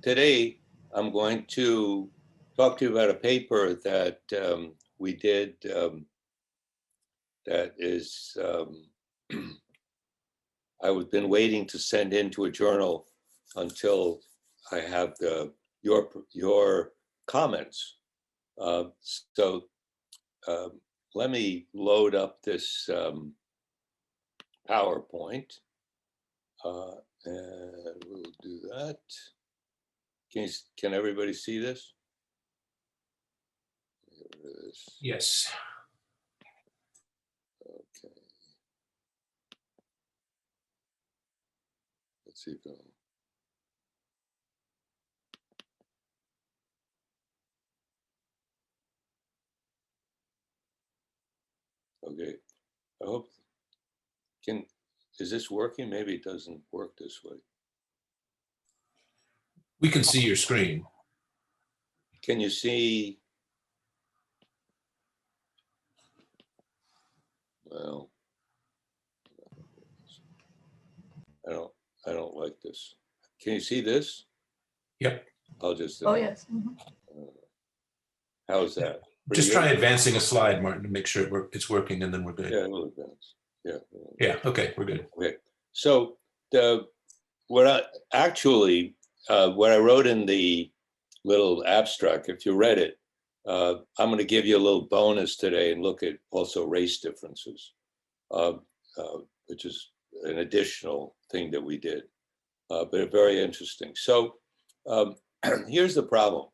Today I'm going to talk to you about a paper that we did that is I've been waiting to send into a journal until I have your comments. So let me load up this PowerPoint, and we'll do that. Can everybody see this? Here it is. Yes. Okay. Let's see if it'll. Okay. I hope. Is this working? Maybe it doesn't work this way. We can see your screen. Can you see? Well, I don't like this. Can you see this? Yep. I'll just. Oh, yes. How's that? Just try advancing a slide, Martin, to make sure it's working, and then we're good. Yeah, we'll advance. Yeah. Yeah. Okay, we're good. Okay. So what I wrote in the little abstract, if you read it, I'm going to give you a little bonus today and look at also race differences, which is an additional thing that we did, but very interesting. So here's the problem.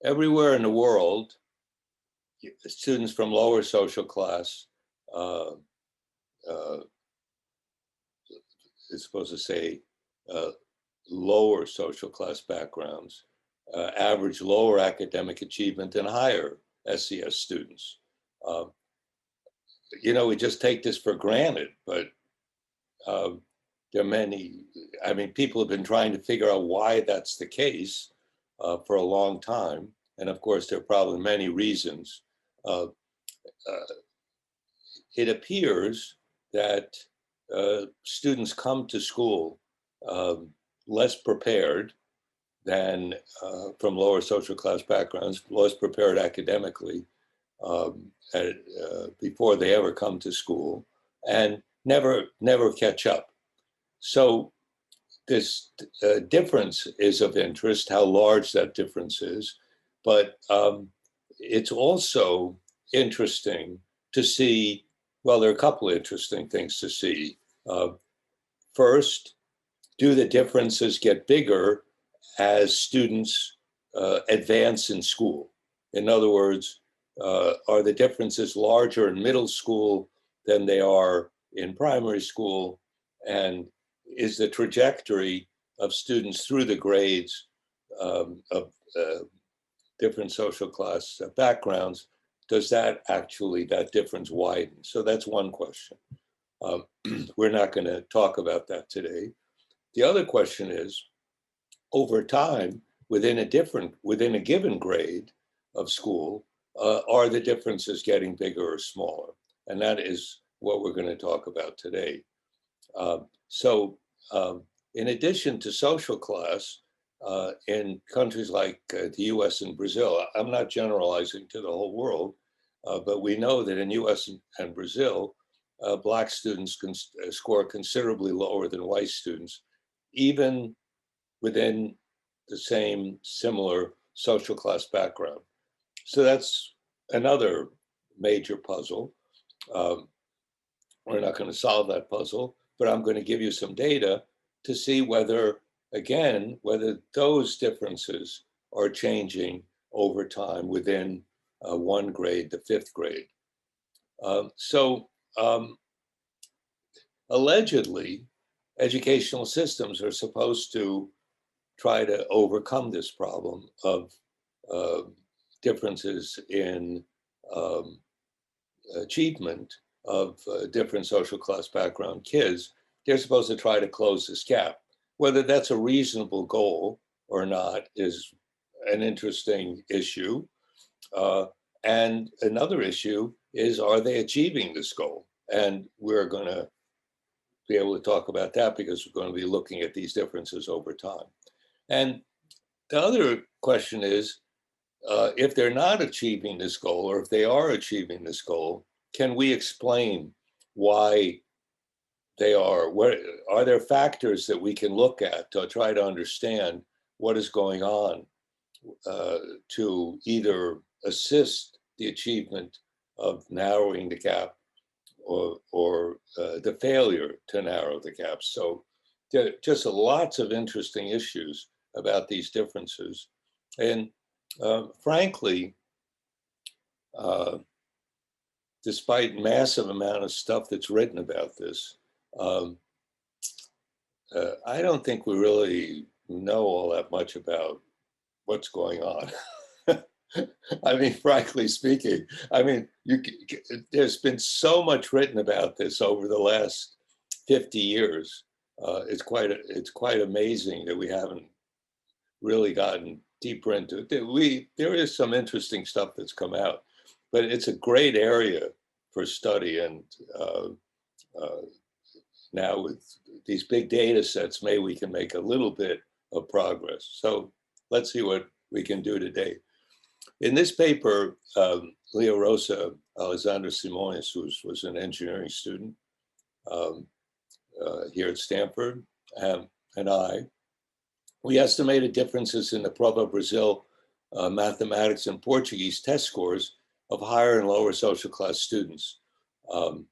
Everywhere in the world, students from lower social class, it's supposed to say lower social class backgrounds, average lower academic achievement than higher SES students. We just take this for granted, but there are many, people have been trying to figure out why that's the case for a long time. And of course, there are probably many reasons. It appears that students come to school less prepared than from lower social class backgrounds, less prepared academically before they ever come to school, and never catch up. So this difference is of interest, how large that difference is, but it's also interesting to see, well, there are a couple of interesting things to see. First, do the differences get bigger as students advance in school? In other words, are the differences larger in middle school than they are in primary school? And is the trajectory of students through the grades of different social class backgrounds, does that difference widen? So that's one question. We're not going to talk about that today. The other question is, over time, within a given grade of school, are the differences getting bigger or smaller? And that is what we're going to talk about today. In addition to social class, in countries like the US and Brazil, I'm not generalizing to the whole world, but we know that in US and Brazil, Black students can score considerably lower than white students, even within the same similar social class background. So that's another major puzzle. We're not going to solve that puzzle, but I'm going to give you some data to see whether those differences are changing over time within one grade, the fifth grade. Allegedly, educational systems are supposed to try to overcome this problem of differences in achievement of different social class background kids. They're supposed to try to close this gap. Whether that's a reasonable goal or not is an interesting issue. And another issue is, are they achieving this goal? And we're going to be able to talk about that because we're going to be looking at these differences over time. And the other question is, if they're not achieving this goal, or if they are achieving this goal, can we explain why they are? What are there factors that we can look at to try to understand what is going on to either assist the achievement of narrowing the gap or the failure to narrow the gap? So there are just lots of interesting issues about these differences. And frankly, uh, despite massive amount of stuff that's written about this, um, I don't think we really know all that much about what's going on. I mean, frankly speaking, I mean, there's been so much written about this over the last 50 years. It's quite amazing that we haven't really gotten deeper into it. There is some interesting stuff that's come out, but it's a great area for study. And uh, now with these big data sets, maybe we can make a little bit of progress. So let's see what we can do today. In this paper, Leo Rosa, Alexander Simonis, who was an engineering student um, here at Stanford, and we estimated differences in the Prova Brazil mathematics and Portuguese test scores of higher and lower social class students um,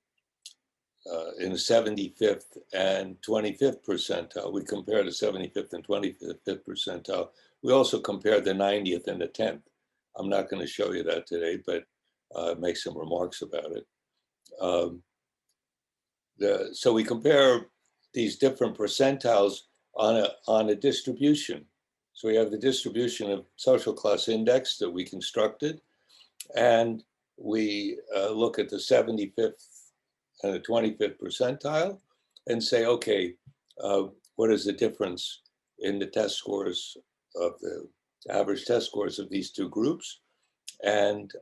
in the 75th and 25th percentile. We compared the 75th and 25th percentile. We also compared the 90th and the 10th. I'm not going to show you that today, but make some remarks about it. So we compare these different percentiles on a distribution. So we have the distribution of social class index that we constructed, and we look at the 75th and the 25th percentile and say, okay, what is the difference in the test scores of the average test scores of these two groups? And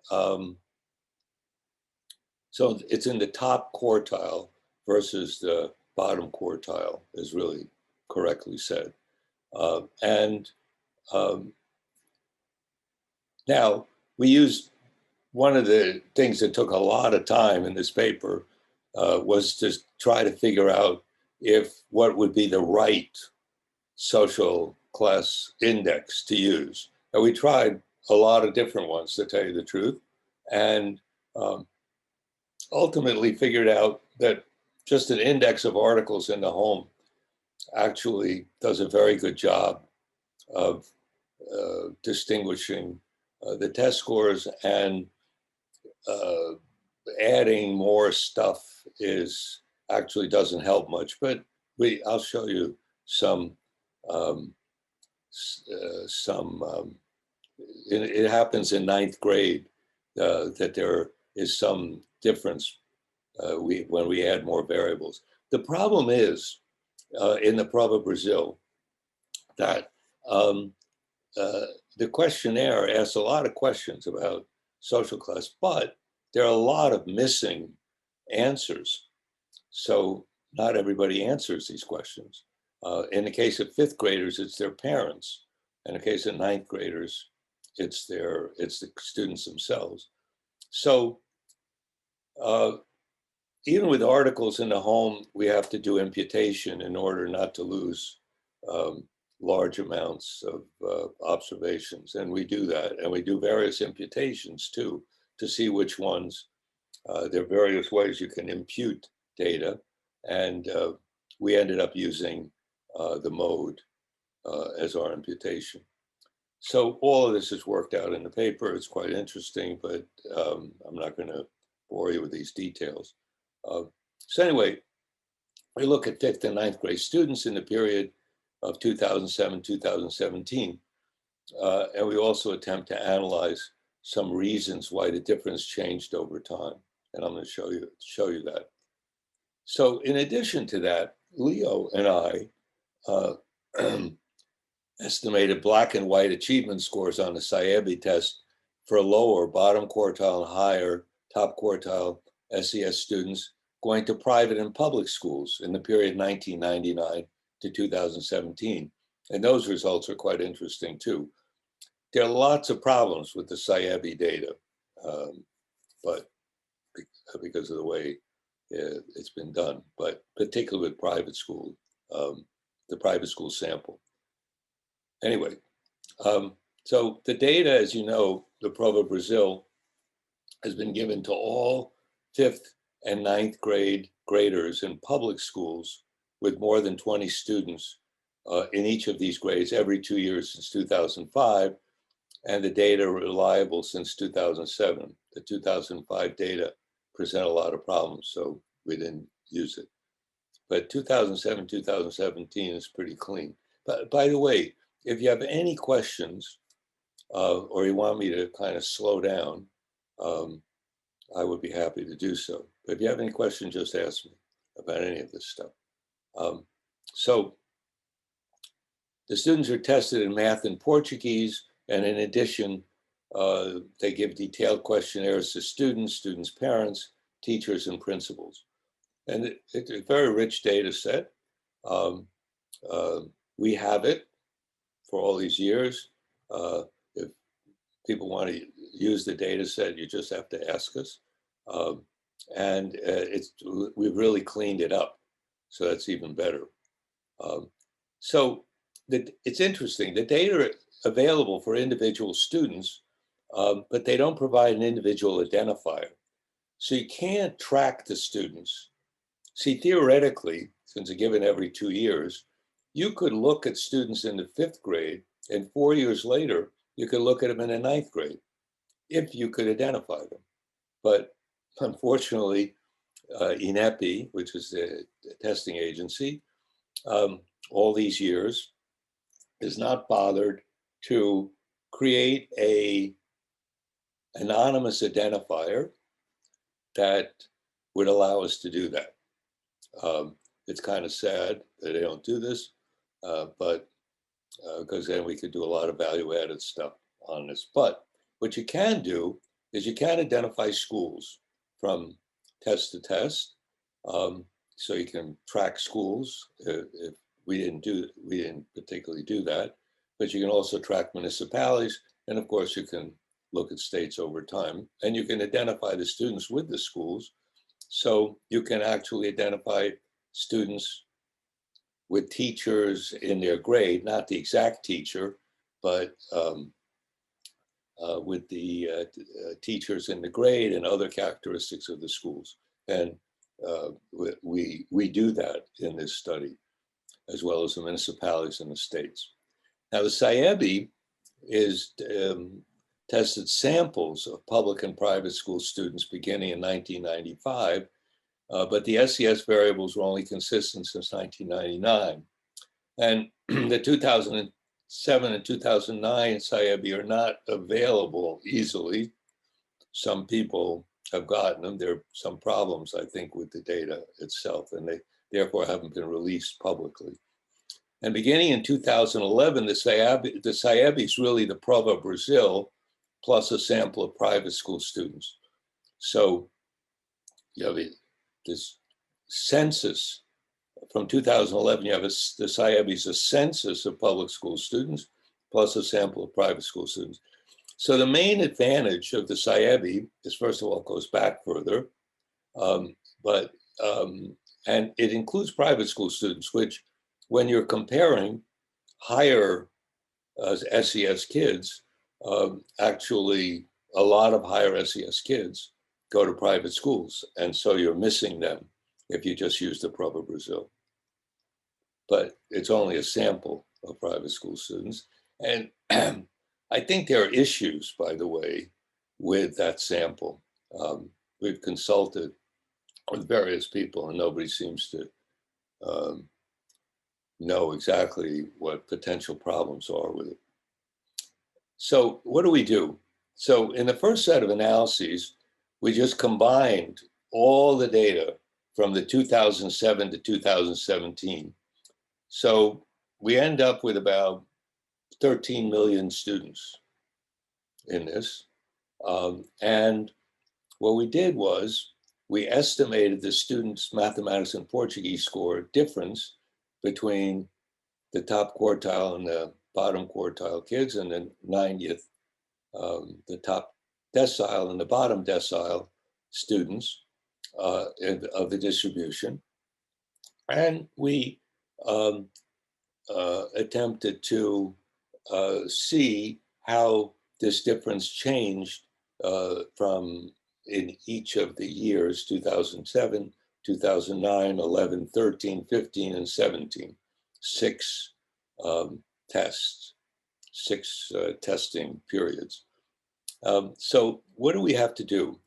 so it's in the top quartile versus the bottom quartile, is really correctly said. And now we used one of the things that took a lot of time in this paper was to try to figure out if what would be the right social class index to use. And we tried a lot of different ones, to tell you the truth, and ultimately figured out that just an index of articles in the home actually does a very good job of distinguishing the test scores, and adding more stuff is actually doesn't help much. But I'll show you some it happens in ninth grade that there is some difference when we add more variables. The problem is in the Prova Brazil that the questionnaire asks a lot of questions about social class, but there are a lot of missing answers. So not everybody answers these questions. In the case of fifth graders, it's their parents. In the case of ninth graders, it's the students themselves. So even with articles in the home, we have to do imputation in order not to lose large amounts of observations. And we do that. And we do various imputations too, to see which ones, there are various ways you can impute data. And we ended up using the mode as our imputation. So all of this is worked out in the paper. It's quite interesting, but I'm not going to bore you with these details. So anyway, we look at fifth and ninth grade students in the period of 2007, 2017. And we also attempt to analyze some reasons why the difference changed over time. And I'm going to show you that. So in addition to that, Leo and I estimated black and white achievement scores on the SIABI test for lower, bottom quartile, and higher, top quartile SES students going to private and public schools in the period 1999 to 2017. And those results are quite interesting too. There are lots of problems with the SIABI data, but because of the way it's been done, but particularly with private school, the private school sample. Anyway, so the data, as you know, the Prova Brazil has been given to all 5th and 9th grade graders in public schools with more than 20 students in each of these grades every 2 years since 2005, and the data are reliable since 2007. The 2005 data present a lot of problems, so we didn't use it. But 2007, 2017 is pretty clean. But by the way, if you have any questions or you want me to kind of slow down, I would be happy to do so. But if you have any questions, just ask me about any of this stuff. So the students are tested in math and Portuguese, and in addition, they give detailed questionnaires to students, students' parents, teachers, and principals. And it's a very rich data set. We have it for all these years. If people want to use the data set, you just have to ask us. And we've really cleaned it up. So that's even better. So it's interesting. The data are available for individual students, but they don't provide an individual identifier. So you can't track the students. See, theoretically, since they're given every 2 years, you could look at students in the 5th grade, and 4 years later, you could look at them in the 9th grade, if you could identify them. But unfortunately, Inepi, which is the testing agency, all these years, is not bothered to create a anonymous identifier that would allow us to do that. It's kind of sad that they don't do this, but because then we could do a lot of value-added stuff on this. But what you can do is you can identify schools from test to test, so you can track schools. If we didn't particularly do that, but you can also track municipalities, and of course you can look at states over time, and you can identify the students with the schools, so you can actually identify students with teachers in their grade, not the exact teacher, but with the teachers in the grade and other characteristics of the schools. And we do that in this study, as well as the municipalities and the states. Now, the SIABI is tested samples of public and private school students beginning in 1995, but the SES variables were only consistent since 1999. And the 2007 and 2009 SIABI are not available easily. Some people have gotten them. There are some problems, I think, with the data itself, and they therefore haven't been released publicly. And beginning in 2011, the SIABI is really the Prova Brazil plus a sample of private school students. So you have this census from 2011, you have the SIABI is a census of public school students plus a sample of private school students. So the main advantage of the SIABI is, first of all, it goes back further, and it includes private school students, which when you're comparing higher SES kids, actually a lot of higher SES kids go to private schools. And so you're missing them if you just use the Prova Brazil. But it's only a sample of private school students. And I think there are issues, by the way, with that sample. We've consulted with various people, and nobody seems to know exactly what potential problems are with it. So what do we do? So in the first set of analyses, we just combined all the data from the 2007 to 2017. So we end up with about 13 million students in this. And what we did was we estimated the students' mathematics and Portuguese score difference between the top quartile and the bottom quartile kids, and then 90th, the top decile and the bottom decile students of the distribution. And we attempted to see how this difference changed from in each of the years, 2007, 2009, 11, 13, 15, and 17. Six tests, six testing periods. So what do we have to do?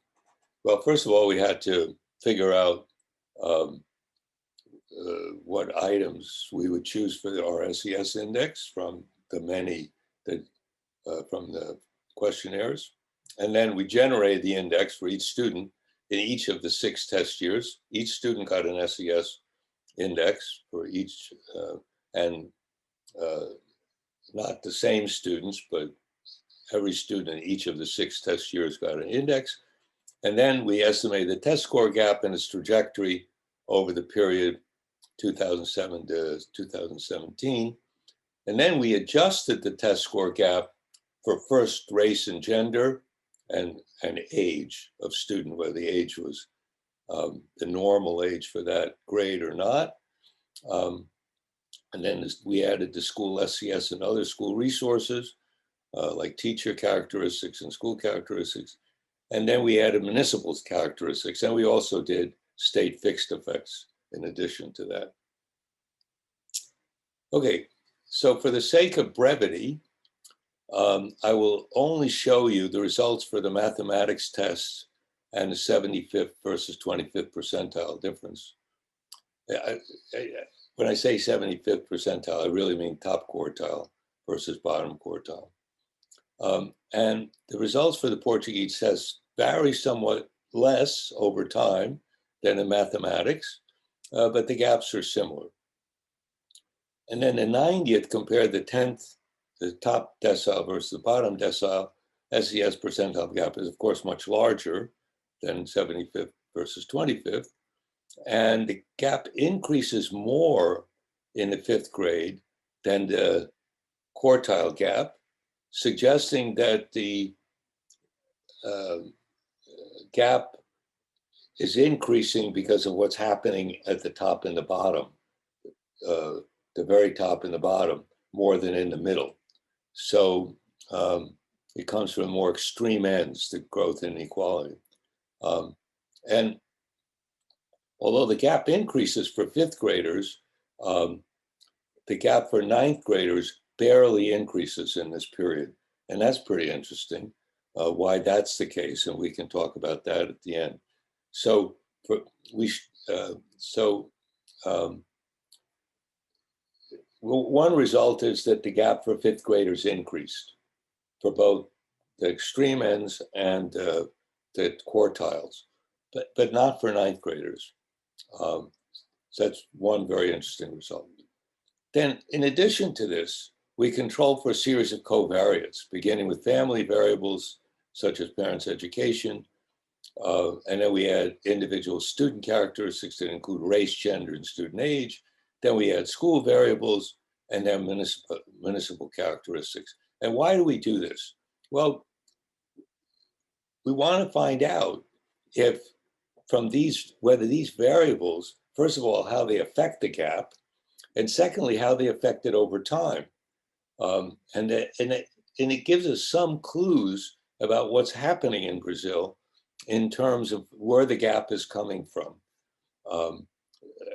Well, first of all, we had to figure out what items we would choose for our SES index from the many that from the questionnaires. And then we generated the index for each student in each of the 6 test years. Each student got an SES index for each, and not the same students, but every student in each of the 6 test years got an index. And then we estimated the test score gap and its trajectory over the period 2007 to 2017. And then we adjusted the test score gap for first race and gender and age of student, whether the age was the normal age for that grade or not. And then we added the school SES and other school resources, like teacher characteristics and school characteristics. And then we added municipal characteristics, and we also did state fixed effects in addition to that. Okay, so for the sake of brevity, I will only show you the results for the mathematics tests and the 75th versus 25th percentile difference. When I say 75th percentile, I really mean top quartile versus bottom quartile. And the results for the Portuguese tests vary somewhat less over time than in mathematics, but the gaps are similar. And then the 90th compared the 10th, the top decile versus the bottom decile. SES percentile gap is, of course, much larger than 75th versus 25th. And the gap increases more in the 5th grade than the quartile gap, suggesting that the gap is increasing because of what's happening at the top and the bottom, the very top and the bottom, more than in the middle. So it comes from more extreme ends, the growth in inequality. And although the gap increases for 5th graders, the gap for 9th graders barely increases in this period. And that's pretty interesting, why that's the case. And we can talk about that at the end. So one result is that the gap for 5th graders increased for both the extreme ends and the quartiles, but not for 9th graders. So that's one very interesting result. Then, in addition to this, we control for a series of covariates, beginning with family variables such as parents' education, and then we add individual student characteristics that include race, gender, and student age. Then we add school variables and then municipal characteristics. And why do we do this? Well, we want to find out if from these, whether these variables, first of all, how they affect the gap, and secondly, how they affect it over time. And it gives us some clues about what's happening in Brazil in terms of where the gap is coming from.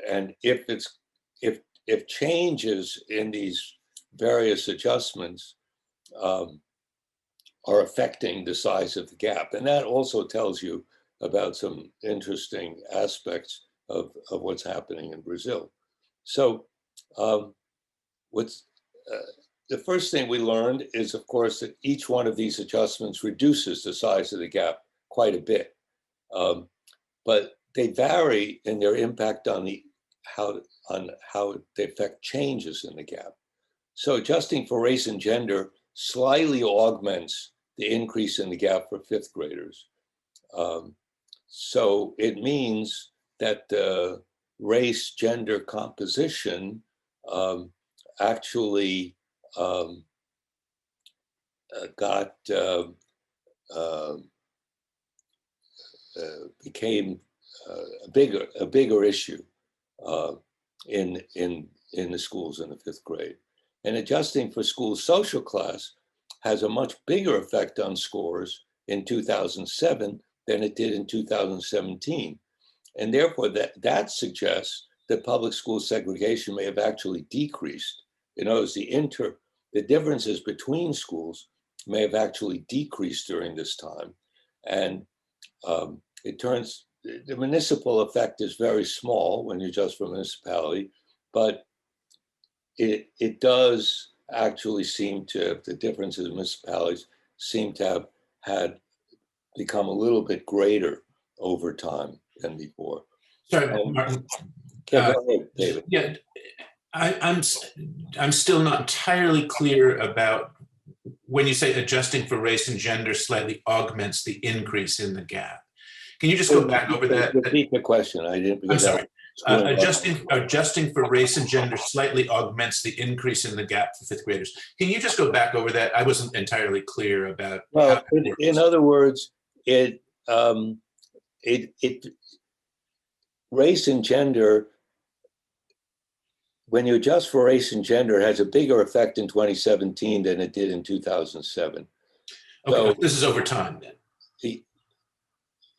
And if changes in these various adjustments are affecting the size of the gap. And that also tells you about some interesting aspects of what's happening in Brazil. So the first thing we learned is, of course, that each one of these adjustments reduces the size of the gap quite a bit. But they vary in their impact on how they affect changes in the gap. So adjusting for race and gender slightly augments the increase in the gap for 5th graders. So it means that the race gender composition actually got became a bigger issue in the schools in the 5th grade. And adjusting for school social class has a much bigger effect on scores in 2007 than it did in 2017. And therefore, that suggests that public school segregation may have actually decreased. In other words, the differences between schools may have actually decreased during this time. And it turns, the municipal effect is very small when you adjust for municipality, but it does actually seem to, the differences in municipalities seem to have had become a little bit greater over time than before. Sorry, Martin. Yeah, go ahead, David. Yeah, I'm still not entirely clear about when you say adjusting for race and gender slightly augments the increase in the gap. Can you just go back over that? Repeat the question. I didn't. I'm sorry. Adjusting for race and gender slightly augments the increase in the gap for 5th graders. Can you just go back over that? I wasn't entirely clear about. Well, in other words, race and gender, when you adjust for race and gender, it has a bigger effect in 2017 than it did in 2007. Okay, so, this is over time then.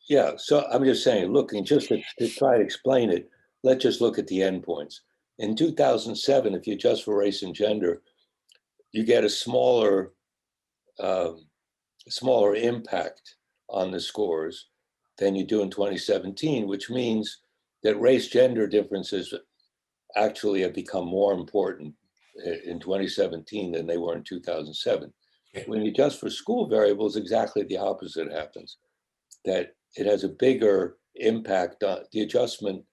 Yeah, so I'm just saying, looking just to try to explain it, let's just look at the endpoints. In 2007, if you adjust for race and gender, you get a smaller impact on the scores than you do in 2017, which means that race-gender differences actually have become more important in 2017 than they were in 2007. Okay. When you adjust for school variables, exactly the opposite happens, that it has a bigger impact on, the adjustment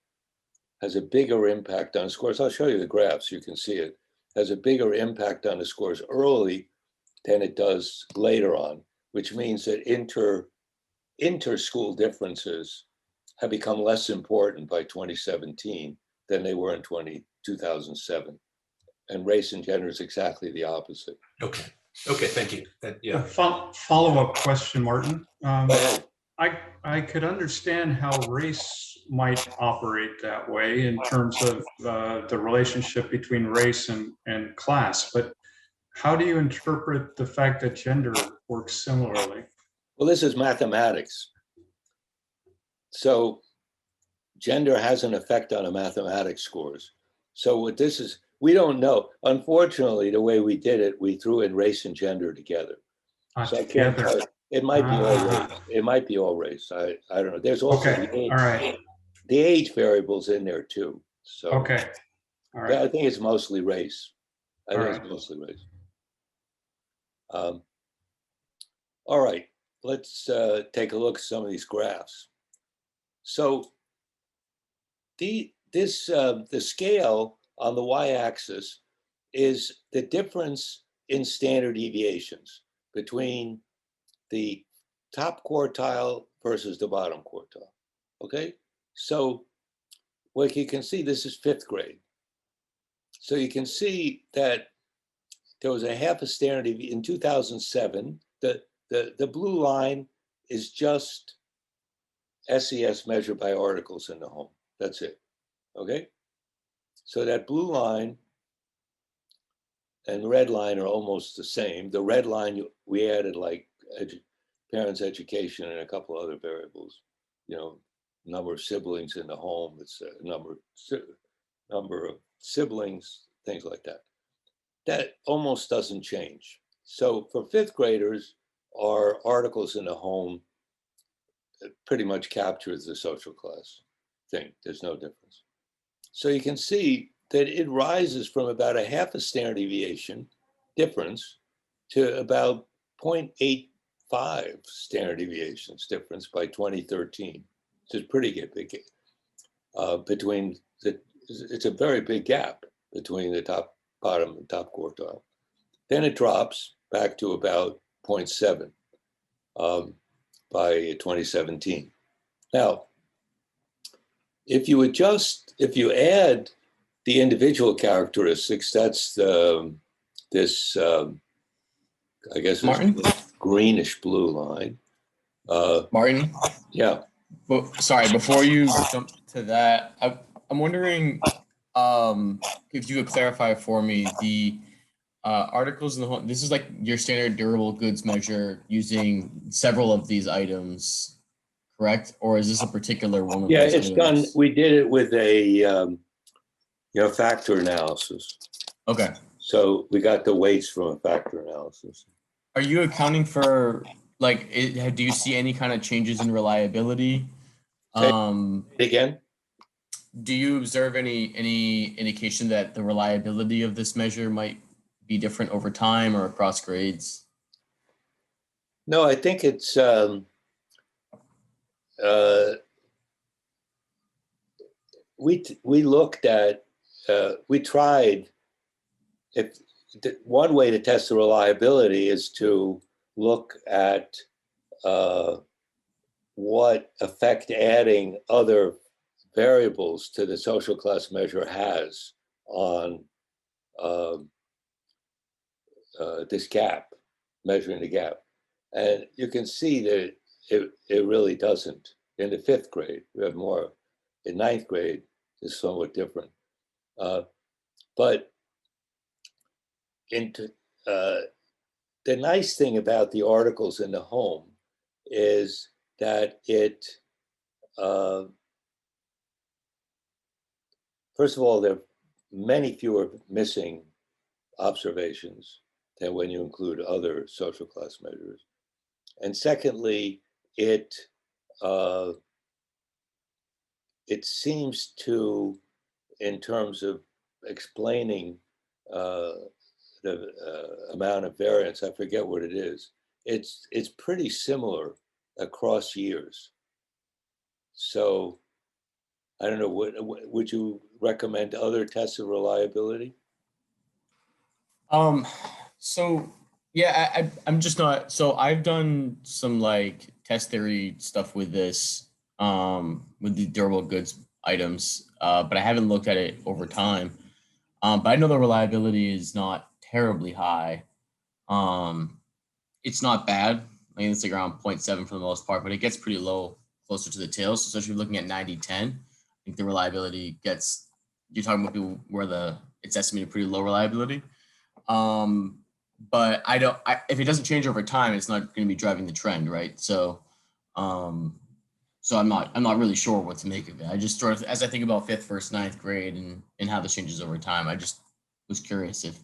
has a bigger impact on scores. I'll show you the graphs, you can see it. Has a bigger impact on the scores early than it does later on, which means that inter-school differences have become less important by 2017 than they were in 2007. And race and gender is exactly the opposite. Okay, thank you. Yeah. A follow-up question, Martin. I could understand how race might operate that way in terms of the relationship between race and class, but how do you interpret the fact that gender works similarly? Well, this is mathematics. So gender has an effect on the mathematics scores. So what this is, we don't know. Unfortunately, the way we did it, we threw in race and gender together. So together. It might be all race. It might be all race. I don't know. There's also the age variables in there too. So all right. I think it's mostly race. I think it's mostly race. All right, let's take a look at some of these graphs. So the scale on the y-axis is the difference in standard deviations between the top quartile versus the bottom quartile. Okay, so what you can see, this is 5th grade. So you can see that there was a half a standard deviation in 2007. The blue line is just SES measured by articles in the home. That's it. Okay, so that blue line and red line are almost the same. The red line, we added like parents' education and a couple other variables, you know, number of siblings in the home, it's a number of siblings, things like that. That almost doesn't change. So for 5th graders, our articles in the home pretty much captures the social class thing. There's no difference. So you can see that it rises from about a half a standard deviation difference to about 0.85 standard deviations difference by 2013. It's pretty big between it's a very big gap between the bottom and top quartile. Then it drops back to about 0.7 by 2017. Now, if you add the individual characteristics, that's this, I guess Martin? it's greenish blue line. Martin, Yeah. sorry, before you jump to that, I'm wondering if you could clarify for me the articles in the home. This is like your standard durable goods measure using several of these items, correct? Or is this a particular one of Yeah, those it's items? done. We did it with a factor analysis. Okay. So we got the weights from a factor analysis. Are you accounting for like? Do you see any kind of changes in reliability? Again? Do you observe any indication that the reliability of this measure might be different over time or across grades? No, I think it's we looked at we tried. If one way to test the reliability is to look at what effect adding other variables to the social class measure has on this gap, measuring the gap. And you can see that it really doesn't. In the 5th grade, we have more. In 9th grade, it's somewhat different. But the nice thing about the articles in the home is that it, first of all, there are many fewer missing observations than when you include other social class measures. And secondly, it seems to, in terms of explaining the amount of variance, I forget what it is. It's pretty similar across years. So I don't know, would you recommend other tests of reliability? So yeah, I'm just not, so I've done some like test theory stuff with this, with the durable goods items, but I haven't looked at it over time. But I know the reliability is not terribly high. It's not bad. I think it's like around 0.7 for the most part, but it gets pretty low closer to the tails. So especially looking at 90-10, I think the reliability gets, you're talking about people where it's estimated pretty low reliability. But if it doesn't change over time, it's not going to be driving the trend, right? So, so I'm not really sure what to make of it. I just sort of, as I think about 5th versus 9th grade and how this changes over time, I just was curious if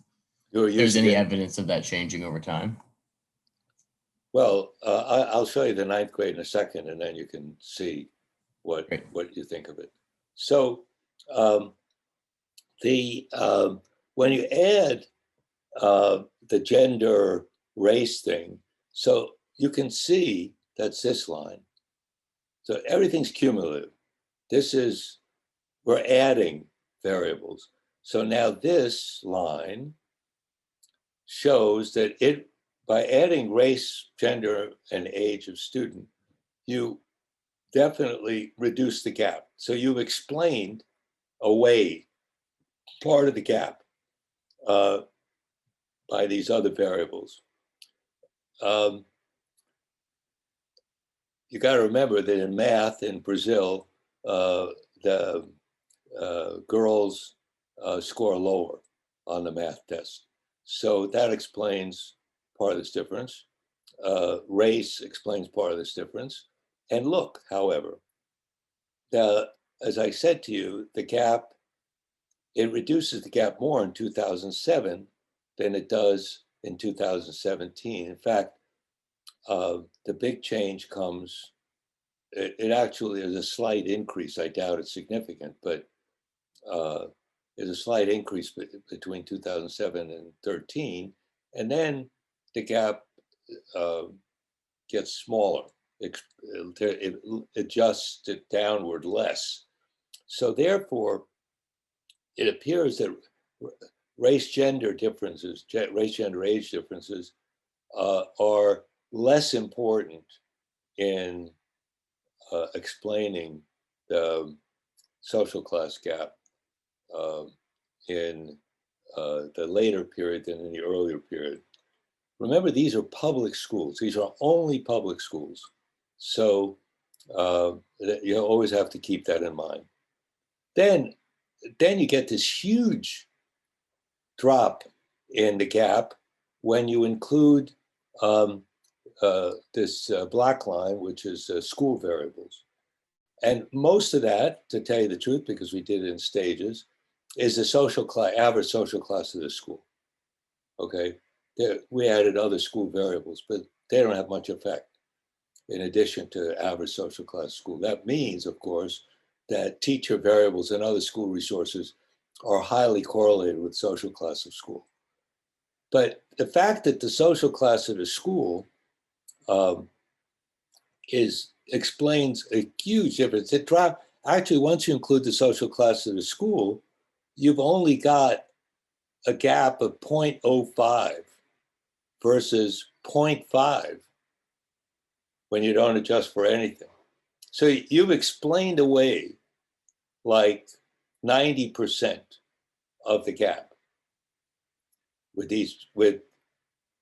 there's any evidence of that changing over time. Well, I'll show you the 9th grade in a second, and then you can see what you think of it. So when you add the gender race thing, so you can see that's this line. So everything's cumulative. We're adding variables. So now this line shows that by adding race, gender, and age of student, you definitely reduce the gap. So you've explained away part of the gap by these other variables. You got to remember that in math in Brazil, the girls score lower on the math test. So that explains part of this difference. Race explains part of this difference. And look, however, as I said to you, the gap, it reduces the gap more in 2007 than it does in 2017. In fact, the big change comes, it actually is a slight increase. I doubt it's significant, but there's a slight increase between 2007 and 13. And then the gap gets smaller. It adjusts it downward less. So therefore, it appears that race, gender differences, race, gender, age differences are less important in explaining the social class gap in the later period than in the earlier period. Remember, these are public schools. These are only public schools. So you always have to keep that in mind. Then you get this huge drop in the gap when you include this black line, which is school variables. And most of that, to tell you the truth, because we did it in stages, is the social class, average social class of the school. Okay, we added other school variables, but they don't have much effect in addition to average social class school. That means, of course, that teacher variables and other school resources are highly correlated with social class of school. But the fact that the social class of the school explains a huge difference. It dropped, actually, once you include the social class of the school, you've only got a gap of 0.05 versus 0.5 when you don't adjust for anything. So you've explained away like 90% of the gap with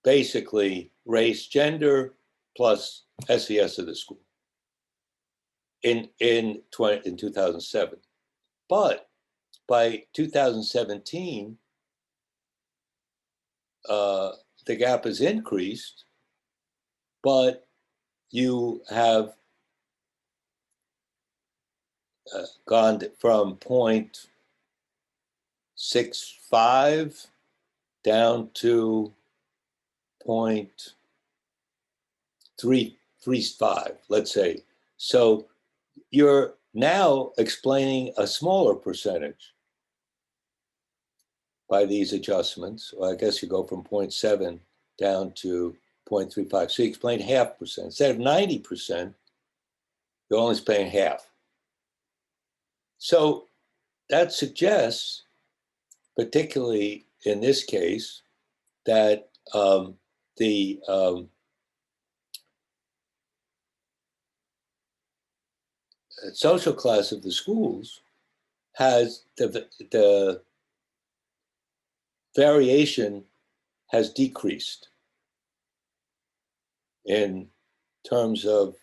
basically race, gender, plus SES of the school in 2007. But by 2017, the gap has increased, but you have gone from 0.65 down to 0.335, let's say. So you're now explaining a smaller percentage by these adjustments. Well, I guess you go from 0.7 down to 0.35. So you explain 0.5%. Instead of 90%, you're only paying half. So that suggests, particularly in this case, that the social class of the schools has the variation has decreased in terms of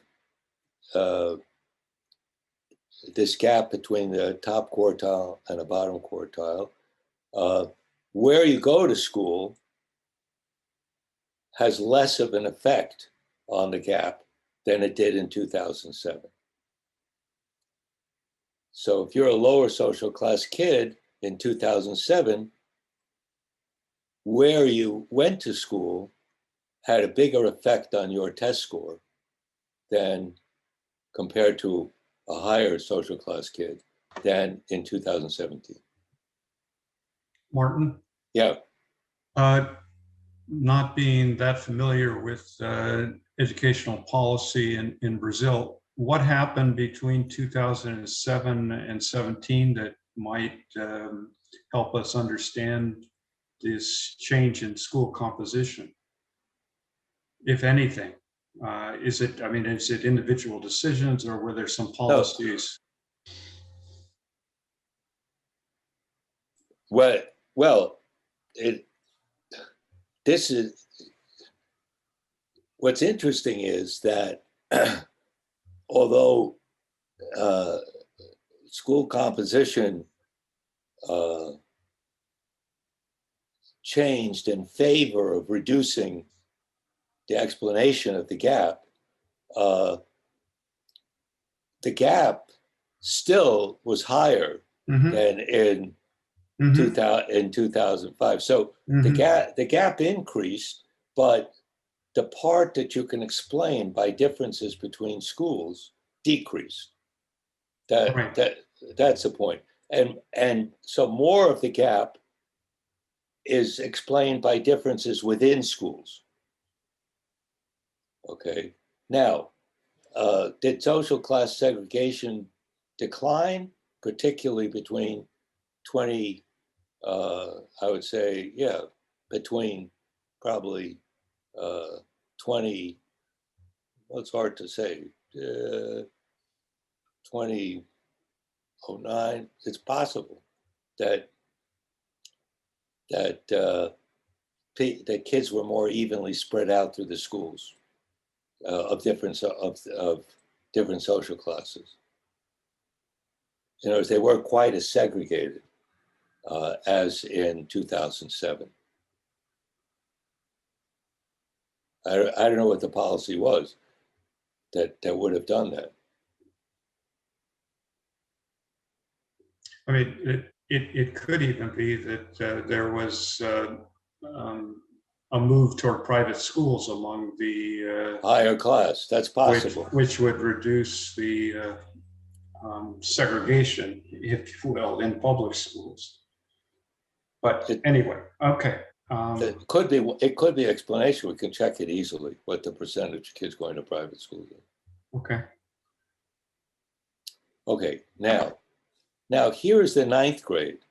this gap between the top quartile and the bottom quartile. Where you go to school has less of an effect on the gap than it did in 2007. So if you're a lower social class kid in 2007, where you went to school had a bigger effect on your test score than compared to a higher social class kid than in 2017. Martin? Yeah. Not being that familiar with educational policy in Brazil, what happened between 2007 and 17 that might help us understand this change in school composition, if anything? Is it individual decisions, or were there some policies? This is what's interesting is that although school composition changed in favor of reducing the explanation of the gap still was higher than in 2005. So the gap increased, but the part that you can explain by differences between schools decreased. That's the point. And so more of the gap is explained by differences within schools. Okay. Now, did social class segregation decline, particularly between I would say, between probably 20, well, it's hard to say, 2009, it's possible that that that kids were more evenly spread out through the schools of different social classes. In other words, they weren't quite as segregated as in 2007. I don't know what the policy was that would have done that. I mean, it could even be that there was a move toward private schools among the higher class. That's possible. which would reduce the segregation, if you will, in public schools. But anyway, okay. It could be an explanation. We can check it easily. What the percentage of kids going to private schools is. Okay. Okay. Now here's the 9th grade.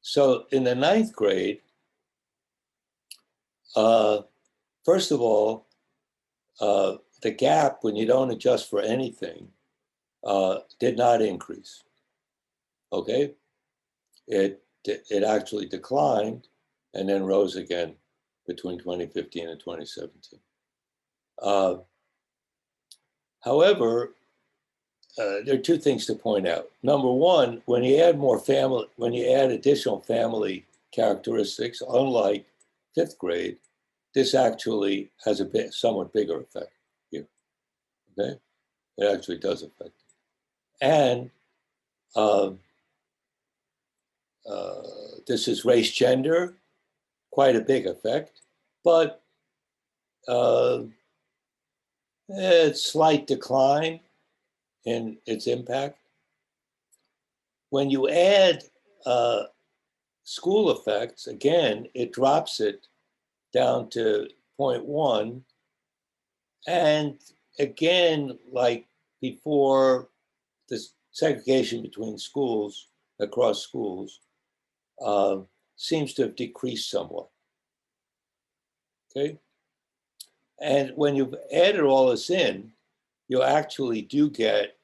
So in the 9th grade, first of all, the gap, when you don't adjust for anything, did not increase. Okay, it actually declined and then rose again between 2015 and 2017. However, there are two things to point out. Number one, when you add additional family characteristics, unlike 5th grade, this actually has a somewhat bigger effect here. Okay, it actually does affect it. And this is race gender, quite a big effect, but it's slight decline in its impact. When you add school effects, again, it drops it down to 0.1. And again, like before, the segregation between schools, across schools, seems to have decreased somewhat. Okay? And when you've added all this in, you actually do get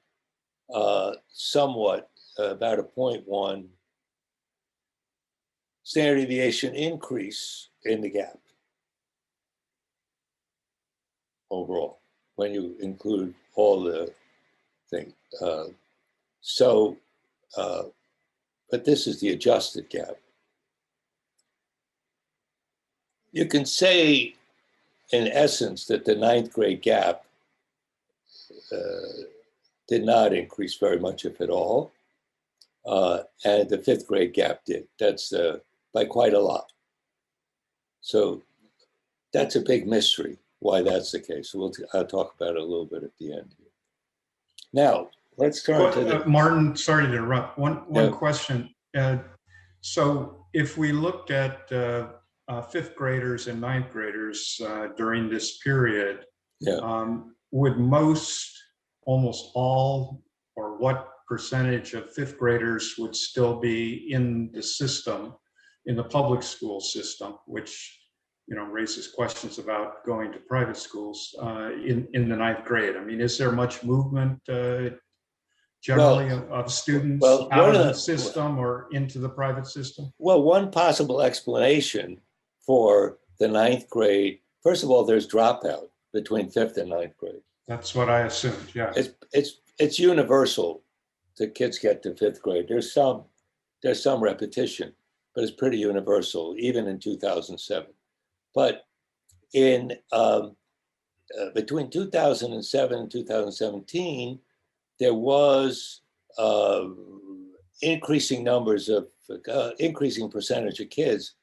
somewhat about a 0.1 standard deviation increase in the gap overall, when you include all the things. But this is the adjusted gap. You can say, in essence, that the 9th grade gap did not increase very much, if at all, and the 5th grade gap did. That's by quite a lot. So that's a big mystery why that's the case. So I'll talk about it a little bit at the end. Now, let's turn to the... Martin, sorry to interrupt. One question. So if we looked at 5th graders and 9th graders during this period, would almost all, or what percentage of 5th graders would still be in the system, in the public school system, which raises questions about going to private schools in the 9th grade? I mean, is there much movement generally of students out of the system or into the private system? Well, one possible explanation for the 9th grade, first of all, there's dropout between 5th and 9th grade. That's what I assumed, yeah. It's universal that kids get to 5th grade. There's some repetition, but it's pretty universal, even in 2007. But in between 2007 and 2017, there was increasing percentage of kids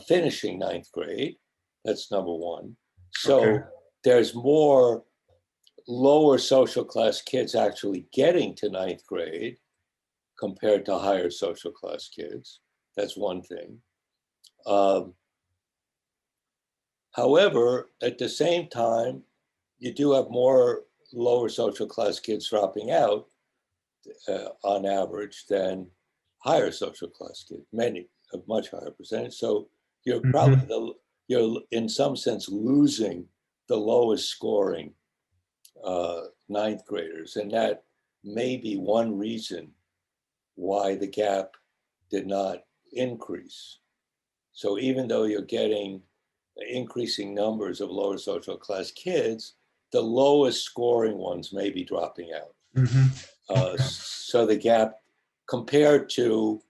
finishing 9th grade. That's number one. So there's more lower social class kids actually getting to 9th grade compared to higher social class kids. That's one thing. However, at the same time, you do have more lower social class kids dropping out on average than higher social class kids, many, a much higher percentage. So you're probably, you're in some sense losing the lowest scoring 9th graders. And that may be one reason why the gap did not increase So even though you're getting increasing numbers of lower social class kids, the lowest scoring ones may be dropping out. So the gap compared to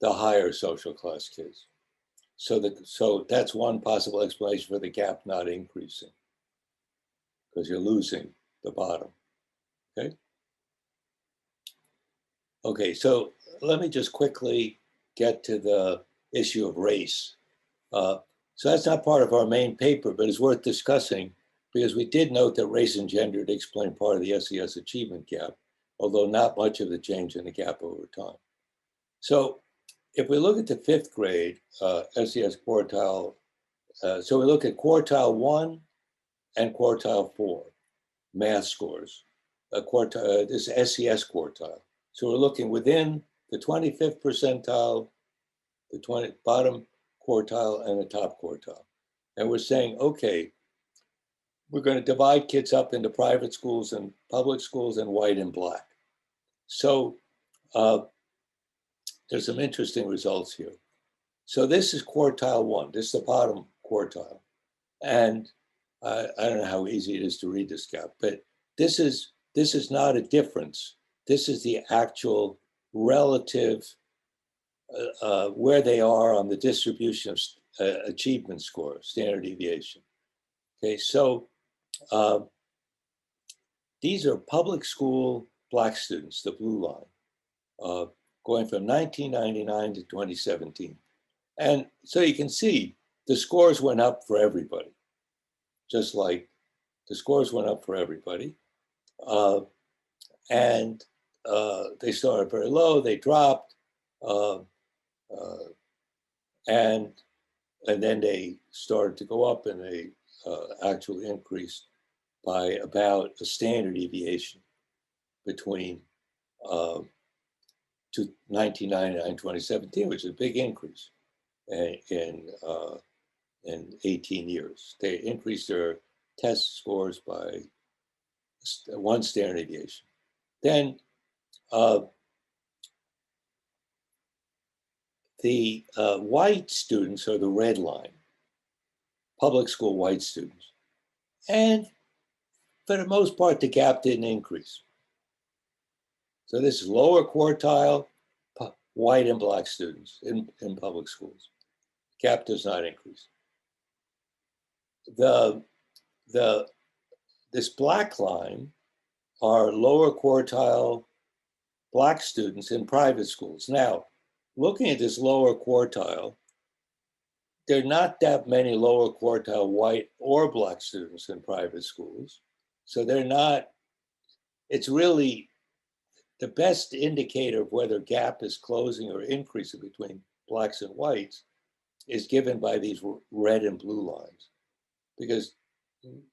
the higher social class kids. So that's one possible explanation for the gap not increasing, because you're losing the bottom. Okay. Okay, so let me just quickly get to the issue of race. So that's not part of our main paper, but it's worth discussing because we did note that race and gender to explain part of the SES achievement gap, although not much of the change in the gap over time. So if we look at the fifth grade SES quartile, so we look at quartile 1 and quartile 4 math scores, this SES quartile. So we're looking within the 25th percentile, the bottom quartile, and the top quartile. And we're saying, okay, we're going to divide kids up into private schools and public schools and white and black. So there's some interesting results here. So this is quartile 1. This is the bottom quartile. And I don't know how easy it is to read this gap, but this is not a difference. This is the actual relative where they are on the distribution of achievement score, standard deviation. Okay, so these are public school black students, the blue line, going from 1999 to 2017. And so you can see the scores went up for everybody, just like the scores went up for everybody. And they started very low, they dropped, and then they started to go up, and they actually increased by about a standard deviation between 1999 and 2017, which is a big increase in 18 years. They increased their test scores by 1 standard deviation. Then the white students are the red line, public school white students. And for the most part, the gap didn't increase. So this is lower quartile, white and black students in public schools. Gap does not increase. This black line are lower quartile black students in private schools. Now, looking at this lower quartile, there are not that many lower quartile white or black students in private schools. So they're not, it's really the best indicator of whether gap is closing or increasing between blacks and whites is given by these red and blue lines. Because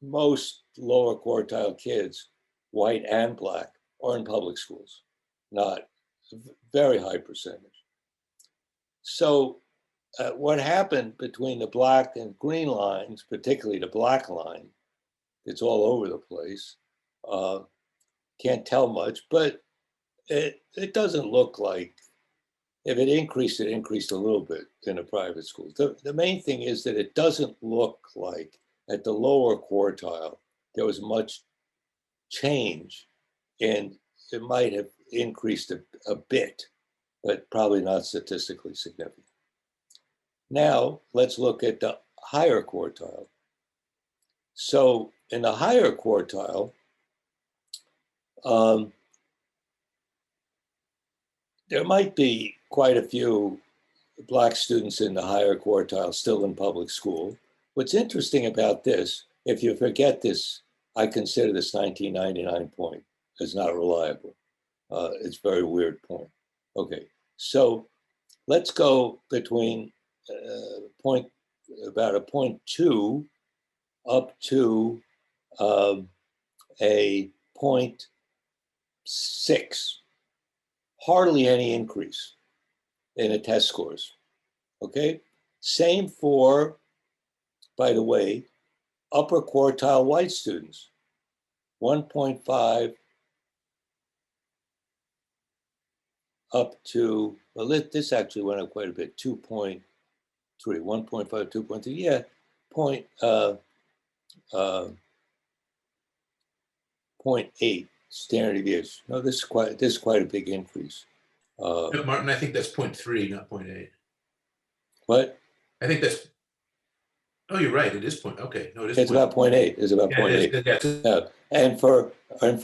most lower quartile kids, white and black, are in public schools, not a very high percentage. So what happened between the black and green lines, particularly the black line, it's all over the place. Can't tell much, but it doesn't look like, if it increased a little bit in a private school. The main thing is that it doesn't look like at the lower quartile there was much change, and it might have increased a bit, but probably not statistically significant. Now, let's look at the higher quartile. So in the higher quartile, there might be quite a few black students in the higher quartile still in public school. What's interesting about this, if you forget this, I consider this 1999 point as not reliable. It's a very weird point. Okay, so let's go between about a 0.2 up to a 0.6. Hardly any increase in the test scores. Okay, same for, by the way, upper quartile white students, 1.5 up to, well, this actually went up quite a bit, 2.2 1.5, 2.3, yeah, point, 0.8 standard deviation. No, this is quite a big increase. No, Martin, I think that's 0.3, not 0.8. What? I think that's, oh, you're right, it is point, okay, no, it is. It's about 0.8. It's about Yeah, 0.8. that's- Yeah. And for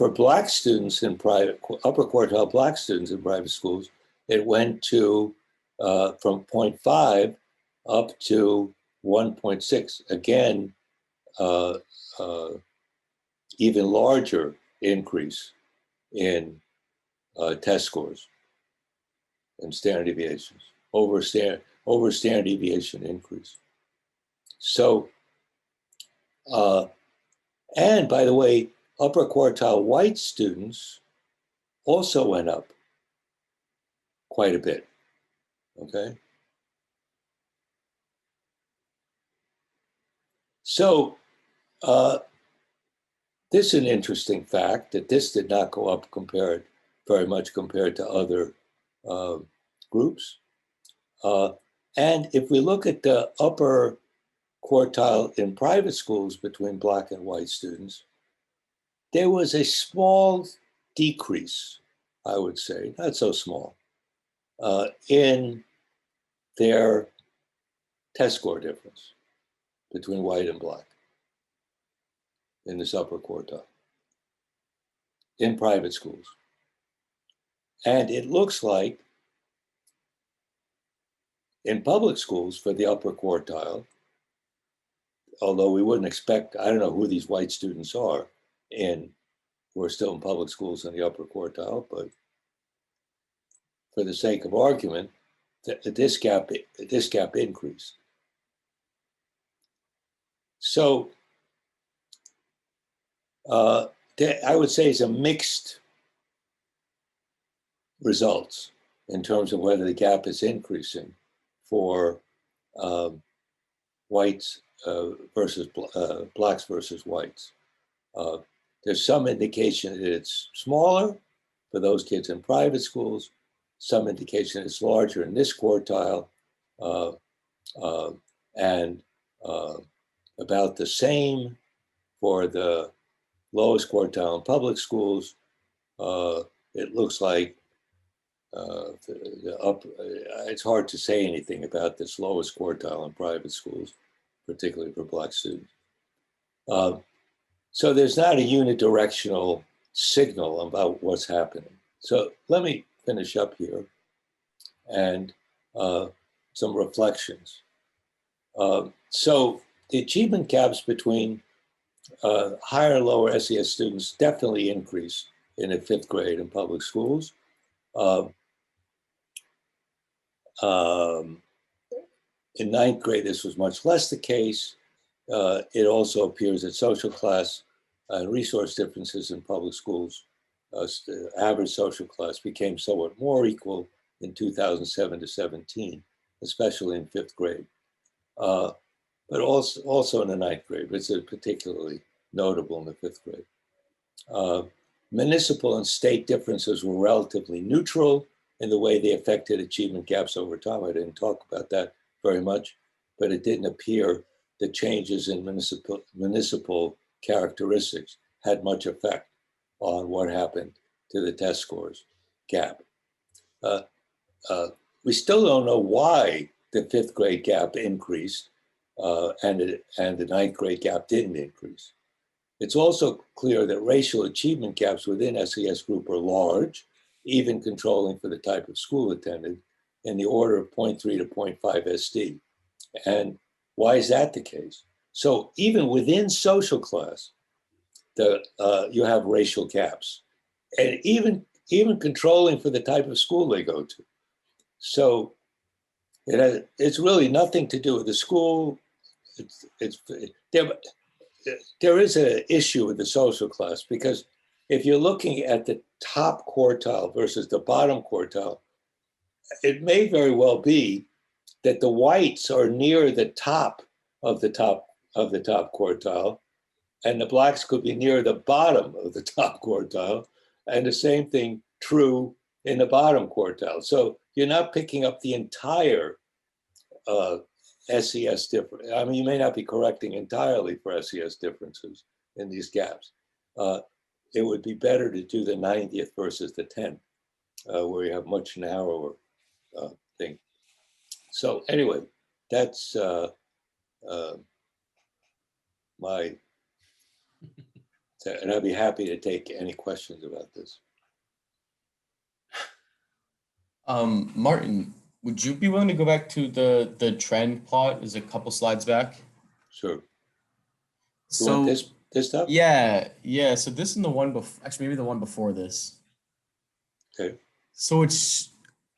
black students in private, upper quartile black students in private schools, it went to from 0.5 up to 1.6. Again, uh, even larger increase in test scores and standard deviations, over standard deviation increase. So, and by the way, upper quartile white students also went up quite a bit, okay? So this is an interesting fact that this did not go up very much compared to other groups. And if we look at the upper quartile in private schools between black and white students, there was a small decrease, I would say, not so small, in their test score difference between white and black in this upper quartile in private schools. And it looks like in public schools for the upper quartile, although we wouldn't expect, I don't know who these white students are who are still in public schools in the upper quartile, but for the sake of argument, this gap increased. So I would say it's a mixed results in terms of whether the gap is increasing for whites versus blacks versus whites. There's some indication that it's smaller for those kids in private schools, some indication it's larger in this quartile, and about the same for the lowest quartile in public schools. It looks like it's hard to say anything about this lowest quartile in private schools, particularly for black students. So there's not a unidirectional signal about what's happening. So let me finish up here and some reflections. So the achievement gaps between higher and lower SES students definitely increased in the 5th grade in public schools. In 9th grade, this was much less the case. It also appears that social class and resource differences in public schools, the average social class became somewhat more equal in 2007 to 17, especially in 5th grade. But also in the 9th grade, but it's particularly notable in the 5th grade. Municipal and state differences were relatively neutral in the way they affected achievement gaps over time. I didn't talk about that very much, but it didn't appear that changes in municipal characteristics had much effect on what happened to the test scores gap. We still don't know why the 5th grade gap increased and the 9th grade gap didn't increase. It's also clear that racial achievement gaps within SES group are large, even controlling for the type of school attended, in the order of 0.3 to 0.5 SD. And why is that the case? So even within social class, you have racial gaps, and even controlling for the type of school they go to. So it's really nothing to do with the school. There is an issue with the social class, because if you're looking at the top quartile versus the bottom quartile, it may very well be that the whites are near the top of the top quartile, and the blacks could be near the bottom of the top quartile, and the same thing true in the bottom quartile. So you're not picking up the entire SES difference. I mean, you may not be correcting entirely for SES differences in these gaps. It would be better to do the 90th versus the 10th, where you have much narrower thing. So anyway, that's my, and I'd be happy to take any questions about this. Martin, would you be willing to go back to the trend plot? There's a couple slides back. Sure. You So want this stuff? yeah. So this and the one before, actually maybe the one before this. Okay. So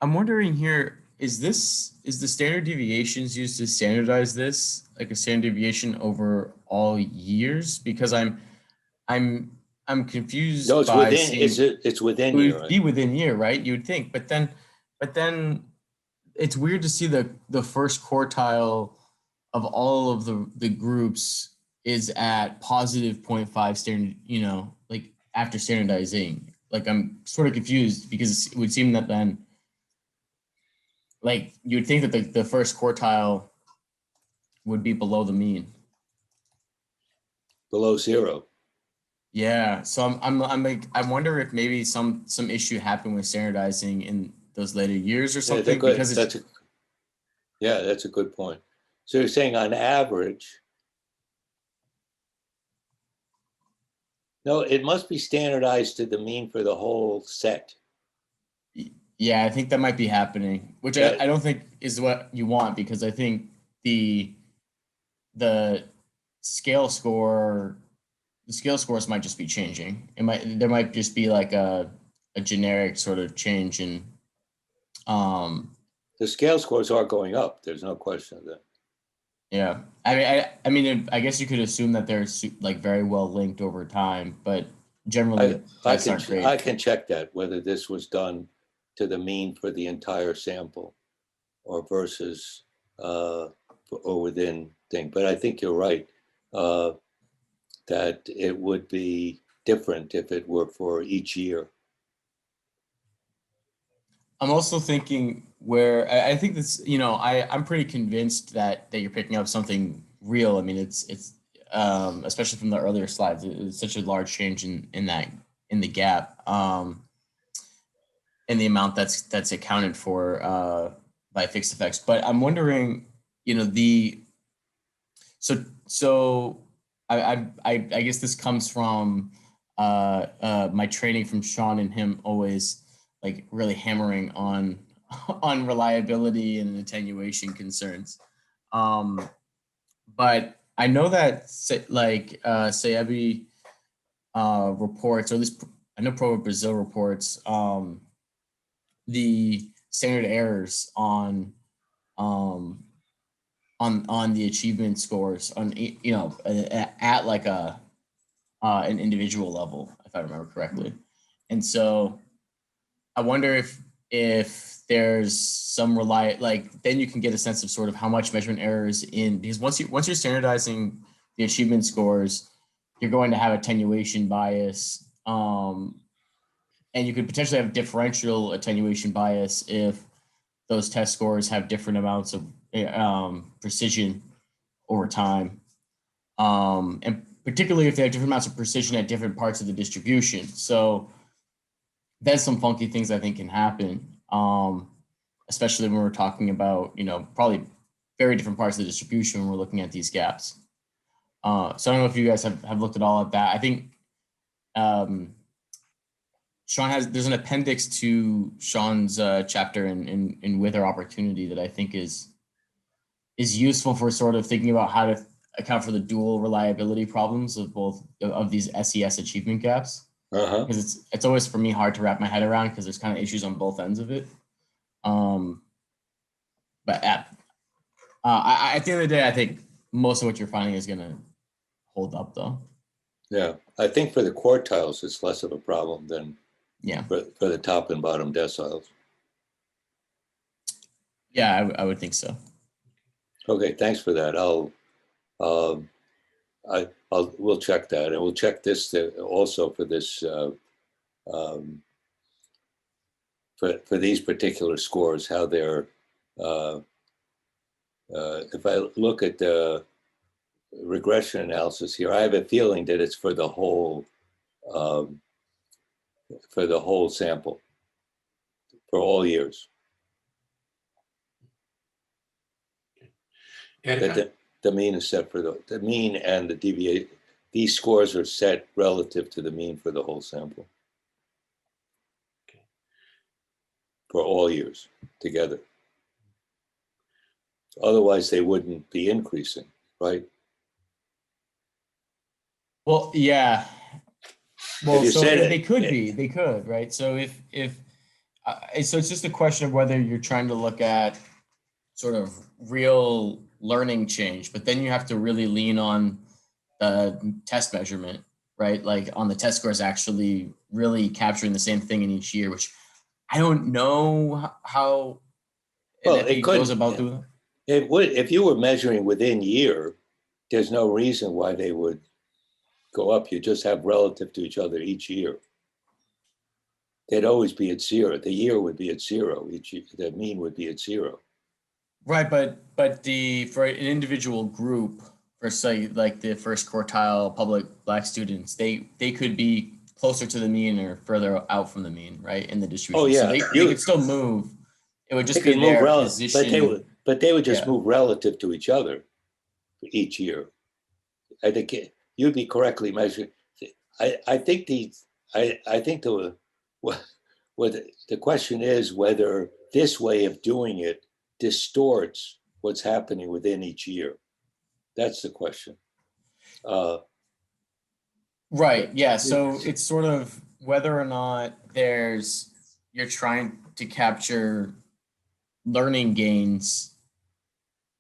I'm wondering here, is the standard deviations used to standardize this, like a standard deviation over all years? Because I'm confused. No, it's by within. seeing, It's within it would year. Right? be within year, right? You would think, but then it's weird to see the first quartile of all of the groups is at positive 0.5 standard, like after standardizing. Like I'm sort of confused because it would seem that then, like you would think that the first quartile would be below the mean. Below zero. Yeah. So I'm like, I wonder if maybe some issue happened with standardizing in those later years or something, because it's, that's a good point. So you're saying on average, no, it must be standardized to the mean for the whole set. yeah, I think that might be happening, which I don't think is what you want, because I think the scale scores might just be changing. There might just be like a generic sort of change in the scale scores are going up. There's no question of that. Yeah, I mean, I guess you could assume that they're like very well linked over time, but generally that's not great. I can check that, whether this was done to the mean for the entire sample or versus or within thing. But I think you're right that it would be different if it were for each year. I'm also thinking where I think this, I'm pretty convinced that you're picking up something real. I mean, it's especially from the earlier slides, it's such a large change in the gap, and the amount that's accounted for by fixed effects. But I'm wondering, so I guess this comes from my training from Sean and him always like really hammering on reliability and attenuation concerns. But I know that Saebi reports, or at least I know Pro Brazil reports the standard errors on the achievement scores at like an individual level, if I remember correctly. And so I wonder if there's some then you can get a sense of sort of how much measurement error is in, because once you're standardizing the achievement scores, you're going to have attenuation bias, and you could potentially have differential attenuation bias if those test scores have different amounts of precision over time, and particularly if they have different amounts of precision at different parts of the distribution. So there's some funky things I think can happen, especially when we're talking about, probably very different parts of the distribution when we're looking at these gaps. So I don't know if you guys have looked at all at that. I think Sean there's an appendix to Sean's chapter in Wither Opportunity that I think is useful for sort of thinking about how to account for the dual reliability problems of both of these SES achievement gaps. Because it's always for me hard to wrap my head around, because there's kind of issues on both ends of it. But at the end of the day, I think most of what you're finding is going to hold up, though. Yeah, I think for the quartiles, it's less of a problem than for the top and bottom deciles. Yeah, I would think so. Okay, thanks for that. We'll check that, and we'll check this also for this for these particular scores, how they're if I look at the regression analysis here, I have a feeling that it's for the whole sample for all years. That the mean is set for the mean, and the deviation. These scores are set relative to the mean for the whole sample. For all years together. Otherwise, they wouldn't be increasing, right? Well, yeah. Well, so they could it, be, they could, right? So so it's just a question of whether you're trying to look at sort of real learning change, but then you have to really lean on the test measurement, right? Like on the test scores actually really capturing the same thing in each year, which I don't know how it goes about doing it. It would, if you were measuring within year, there's no reason why they would go up. You just have relative to each other each year. They'd always be at zero. The year would be at zero. The mean would be at zero. Right, but for an individual group, for say like the first quartile public Black students, they could be closer to the mean or further out from the mean, right, in the distribution. Oh yeah, so they could still move. It would just be move their position. but they would just move relative to each other each year. I think you'd be correctly measured. I think the question is whether this way of doing it distorts what's happening within each year. That's the question. Right. Yeah. So it's sort of whether or not you're trying to capture learning gains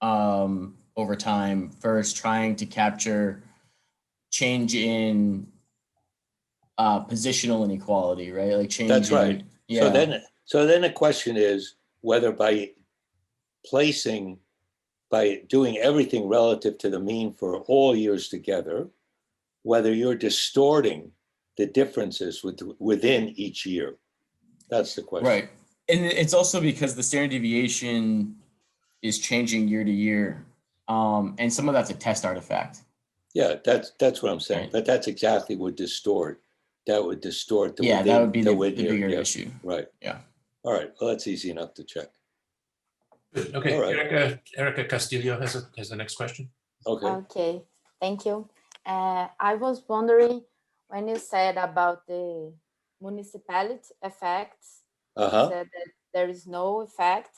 over time versus trying to capture change in positional inequality, right? Like change. That's right. Yeah. So then the question is whether by doing everything relative to the mean for all years together, whether you're distorting the differences within each year. That's the question. Right. And it's also because the standard deviation is changing year to year. And some of that's a test artifact. Yeah, that's what I'm saying. Right. But that's exactly what that would distort the that would be the bigger issue. Right. Yeah. All right. Well, that's easy enough to check. Good. Okay. Right. Erica Castillo has the next question. Okay. Okay. Thank you. I was wondering when you said about the municipality effects, you said that there is no effect,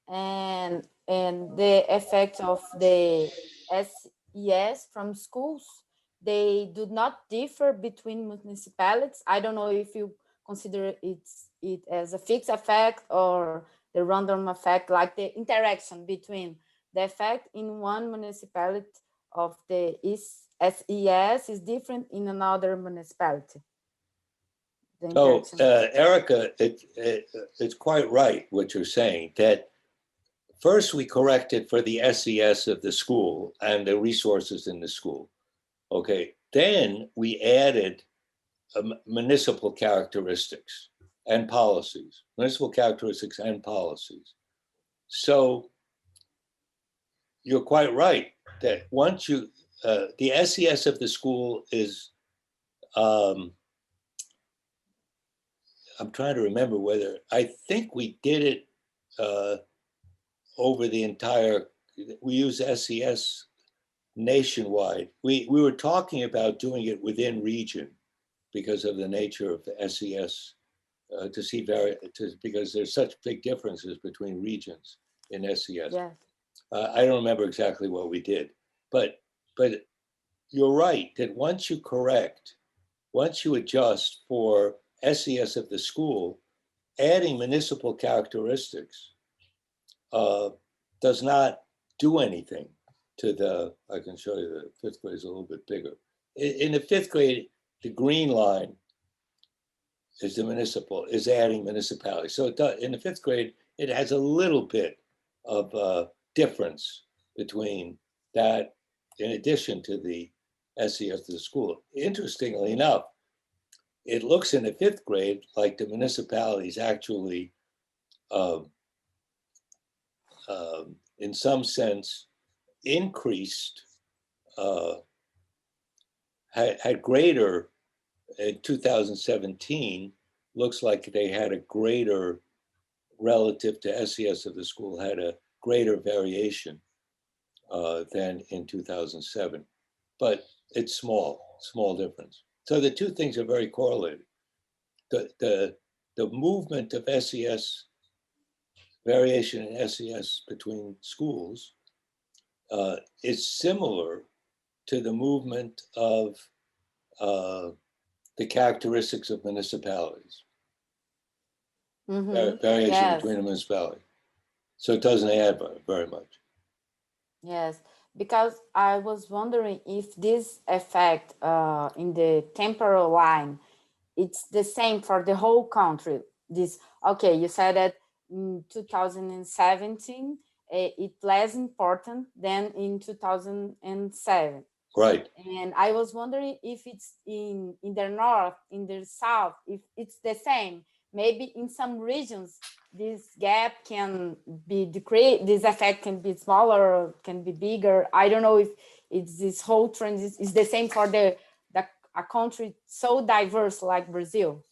and the effect of the SES from schools, they do not differ between municipalities. I don't know if you consider it as a fixed effect or the random effect, like the interaction between the effect in one municipality of the SES is different in another municipality. Erica, it's quite right what you're saying, that first we corrected for the SES of the school and the resources in the school. Okay, then we added municipal characteristics and policies, So you're quite right that once the SES of the school is, I'm trying to remember whether, I think we did it over the entire, we use SES nationwide. We were talking about doing it within region because of the nature of the SES, because there's such big differences between regions in SES. Yeah. I don't remember exactly what we did, but you're right that once you adjust for SES of the school, adding municipal characteristics does not do anything to I can show you the fifth grade is a little bit bigger. In the fifth grade, the green line is adding municipality. So in the fifth grade, it has a little bit of difference between that in addition to the SES of the school. Interestingly enough, it looks in the fifth grade like the municipalities actually in some sense, increased, had greater, in 2017, looks like they had a greater, relative to SES of the school, had a greater variation than in 2007. But it's small difference. So the two things are very correlated. The movement of SES, variation in SES between schools is similar to the movement of the characteristics of municipalities. Variation Yes. between a municipality. So it doesn't add very much. Yes, because I was wondering if this effect in the temporal line, it's the same for the whole country. This, okay, you said that in 2017, it's less important than in 2007. Right. And I was wondering if it's in the north, in the south, if it's the same. Maybe in some regions, this gap can be decreased, this effect can be smaller, or can be bigger. I don't know if it's this whole trend is the same for a country so diverse like Brazil.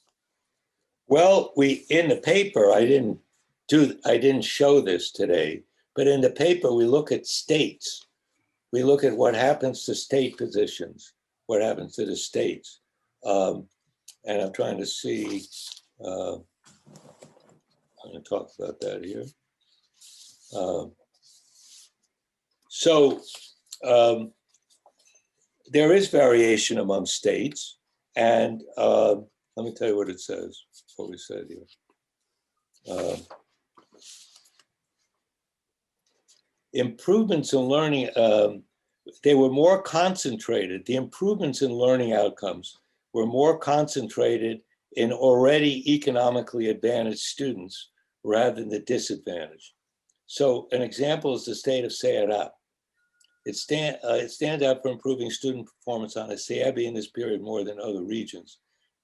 Well, in the paper, I didn't show this today, but in the paper, we look at states. We look at what happens to state positions, what happens to the states. And I'm trying to see, I'm going to talk about that here. So there is variation among states. And let me tell you what it says, what we said here. Improvements in learning, they were more concentrated. The improvements in learning outcomes were more concentrated in already economically advantaged students rather than the disadvantaged. So an example is the state of Ceará. It stands out for improving student performance on a SEAB in this period more than other regions.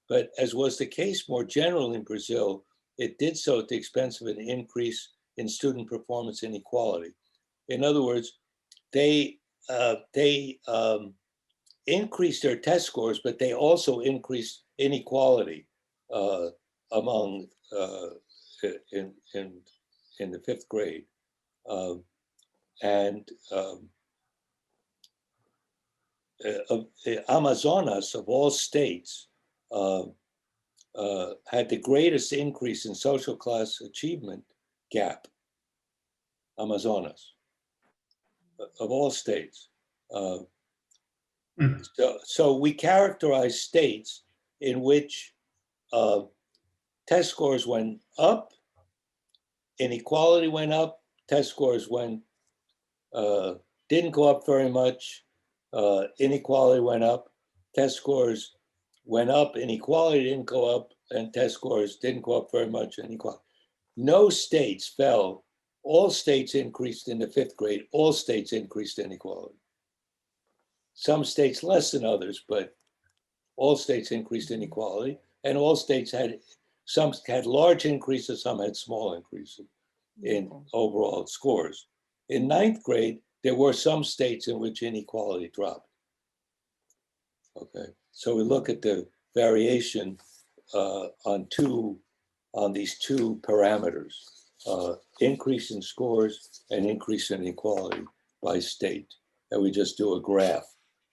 But as was the case more generally in Brazil, it did so at the expense of an increase in student performance inequality. In other words, they increased their test scores, but they also increased inequality among in the fifth grade, and Amazonas of all states had the greatest increase in social class achievement gap. Amazonas of all states. So we characterize states in which test scores went up, inequality went up, test scores didn't go up very much, inequality went up, test scores went up, inequality didn't go up, and test scores didn't go up very much, inequality. No states fell. All states increased in the fifth grade. All states increased inequality. Some states less than others, but all states increased inequality, and all states some had large increases, some had small increases in overall scores. In ninth grade, there were some states in which inequality dropped. Okay, so we look at the variation on these two parameters, increase in scores and increase in inequality by state. And we just do a graph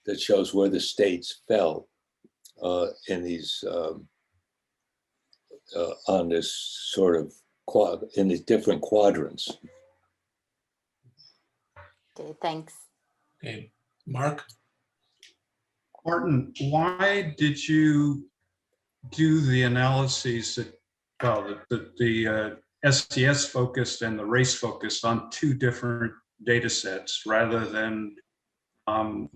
that shows where the states fell in these, on this sort of in these different quadrants. Okay, thanks. Okay, Mark? Martin, why did you do the analyses that, well, the SES focused and the race focused on two different data sets rather than on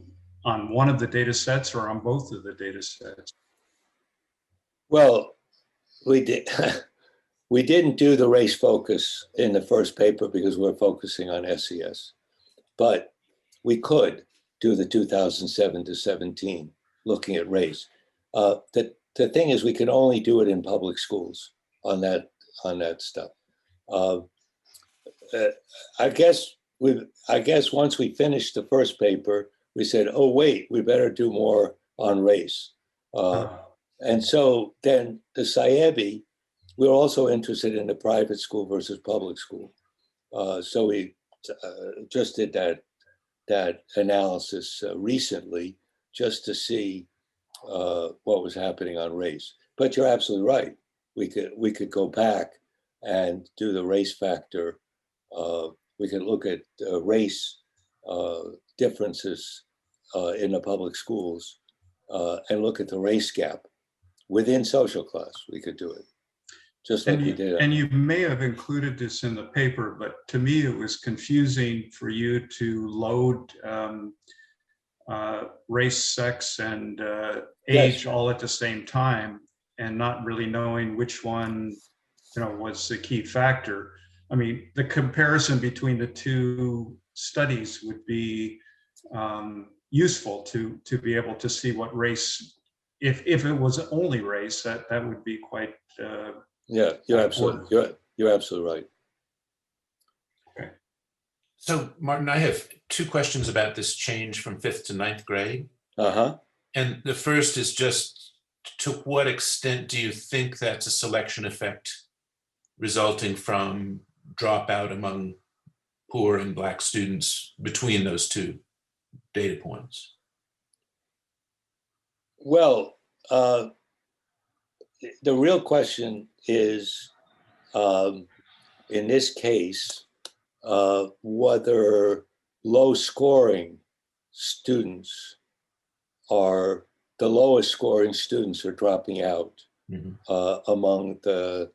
one of the data sets or on both of the data sets? Well, we did. We didn't do the race focus in the first paper because we're focusing on SES, but we could do the 2007 to 17 looking at race. The thing is, we can only do it in public schools on that stuff. I guess I guess once we finished the first paper, we said, oh, wait, we better do more on race. And so then the SIEBI, we're also interested in the private school versus public school. So we just did that analysis recently just to see what was happening on race. But you're absolutely right. We could go back and do the race factor. We could look at race differences in the public schools and look at the race gap within social class. We could do it just like we did. And you may have included this in the paper, but to me it was confusing for you to load race, sex, and age all at the same time, and not really knowing which one, was the key factor. I mean, the comparison between the two studies would be useful to be able to see what race, if it was only race, that would be quite. Yeah, you're absolutely right. Okay. So, Martin, I have two questions about this change from 5th to 9th grade. And the first is just, to what extent do you think that's a selection effect resulting from dropout among poor and Black students between those two data points? Well, the real question is, in this case, whether low scoring students are the lowest scoring students are dropping out among the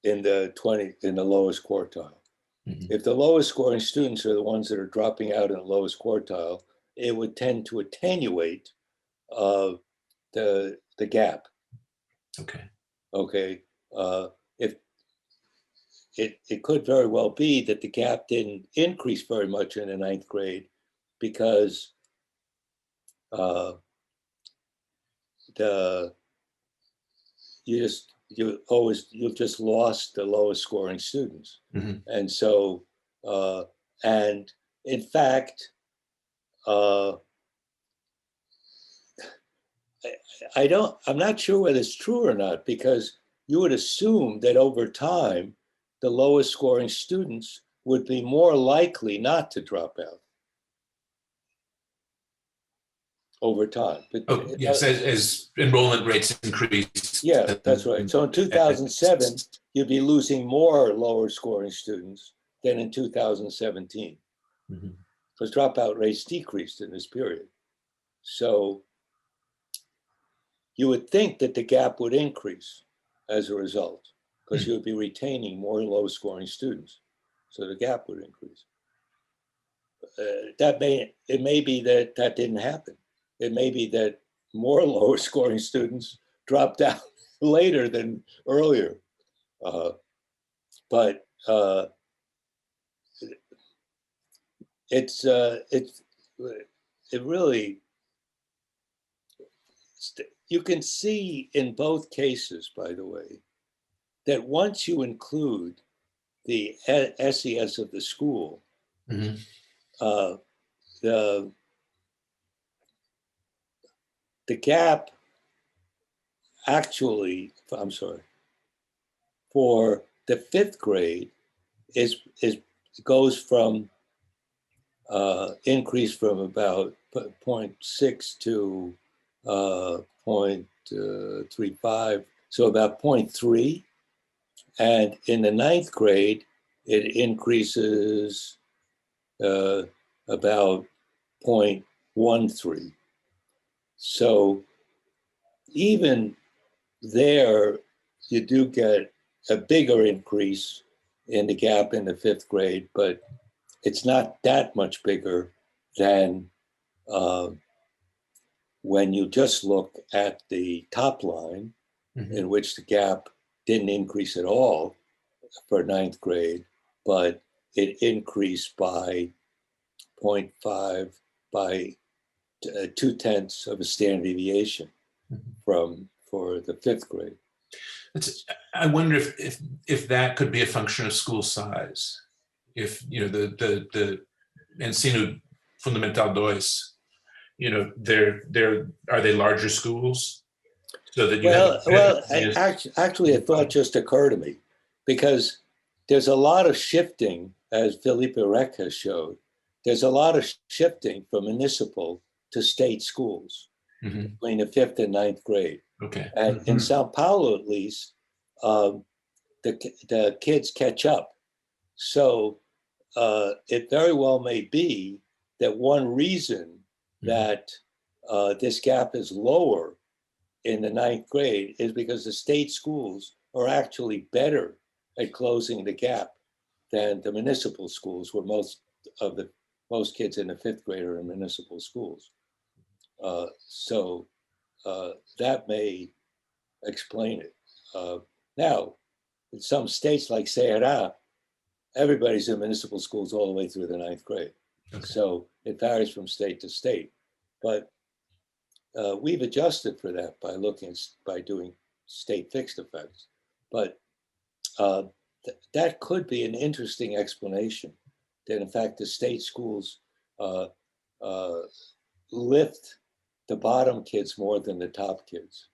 in the lowest quartile. If the lowest scoring students are the ones that are dropping out in the lowest quartile, it would tend to attenuate the gap. Okay. If it could very well be that the gap didn't increase very much in the 9th grade because you've just lost the lowest scoring students. And so and in fact I'm not sure whether it's true or not, because you would assume that over time the lowest scoring students would be more likely not to drop out over time. But yes, as enrollment rates increase. Yeah, that's right. So in 2007, you'd be losing more lower scoring students than in 2017, because dropout rates decreased in this period. So you would think that the gap would increase as a result, because you would be retaining more low scoring students. So the gap would increase. It may be that didn't happen. It may be that more lower scoring students dropped out later than earlier. But it really, you can see in both cases, by the way, that once you include the SES of the school, the gap actually, for the 5th grade goes from increase from about 0.6 to 0.35, so about 0.3. And in the 9th grade, it increases about 0.13. So even there, you do get a bigger increase in the gap in the 5th grade, but it's not that much bigger than when you just look at the top line, in which the gap didn't increase at all for 9th grade, but it increased by 0.5, by 0.2 of a standard deviation for the 5th grade. I wonder if that could be a function of school size. if, you know, the Ensino Fundamental 2, you know, are they larger schools? So that you actually, a thought just occurred to me, because there's a lot of shifting, as Felipe Rec has showed. There's a lot of shifting from municipal to state schools between the 5th and 9th grade. Okay. And in Sao Paulo, at least, the kids catch up. So it very well may be that one reason that this gap is lower in the 9th grade is because the state schools are actually better at closing the gap than the municipal schools, where most kids in the 5th grade are in municipal schools. So that may explain it. Now, in some states like Ceará, everybody's in municipal schools all the way through the 9th grade. Okay. So it varies from state to state. But we've adjusted for that by doing state fixed effects. But that could be an interesting explanation, that in fact the state schools lift the bottom kids more than the top kids.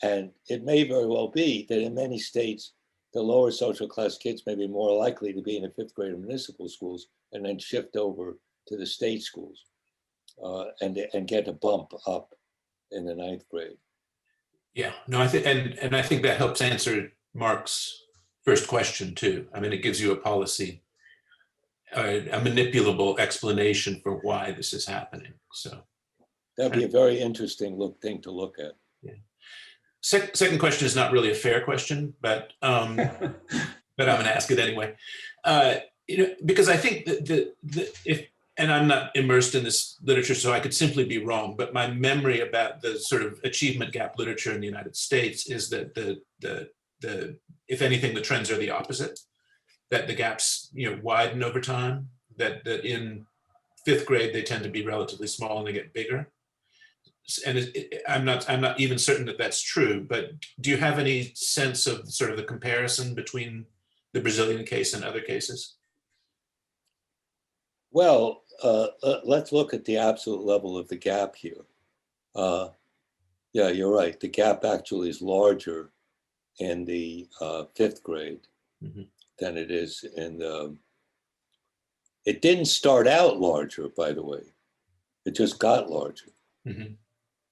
And it may very well be that in many states, the lower social class kids may be more likely to be in the 5th grade of municipal schools and then shift over to the state schools and get a bump up in the 9th grade. Yeah, no, I think, and I think that helps answer Mark's first question too. I mean, it gives you a policy, a manipulable explanation for why this is happening. So that'd be a very interesting thing to look at. Yeah. Second question is not really a fair question, but I'm going to ask it anyway. You know, because I think that and I'm not immersed in this literature, so I could simply be wrong, but my memory about the sort of achievement gap literature in the United States is that if anything, the trends are the opposite, that the gaps, you know, widen over time, that in 5th grade, they tend to be relatively small and they get bigger. And I'm not even certain that that's true, but do you have any sense of sort of the comparison between the Brazilian case and other cases? Well, let's look at the absolute level of the gap here. Yeah, you're right. The gap actually is larger in the 5th grade than it is in the. It didn't start out larger, by the way. It just got larger.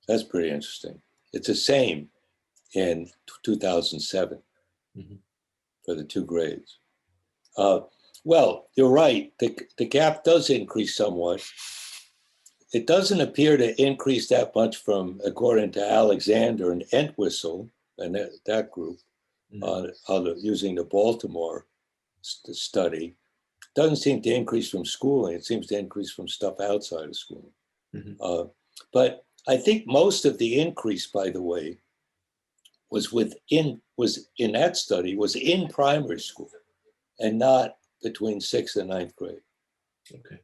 That's pretty interesting. It's the same in 2007 for the 2 grades. Well, you're right. The gap does increase somewhat. It doesn't appear to increase that much from, according to Alexander and Entwistle and that group, using the Baltimore study. Doesn't seem to increase from schooling. It seems to increase from stuff outside of schooling. But I think most of the increase, by the way, was in that study was in primary school and not between 6th and 9th grade. Okay.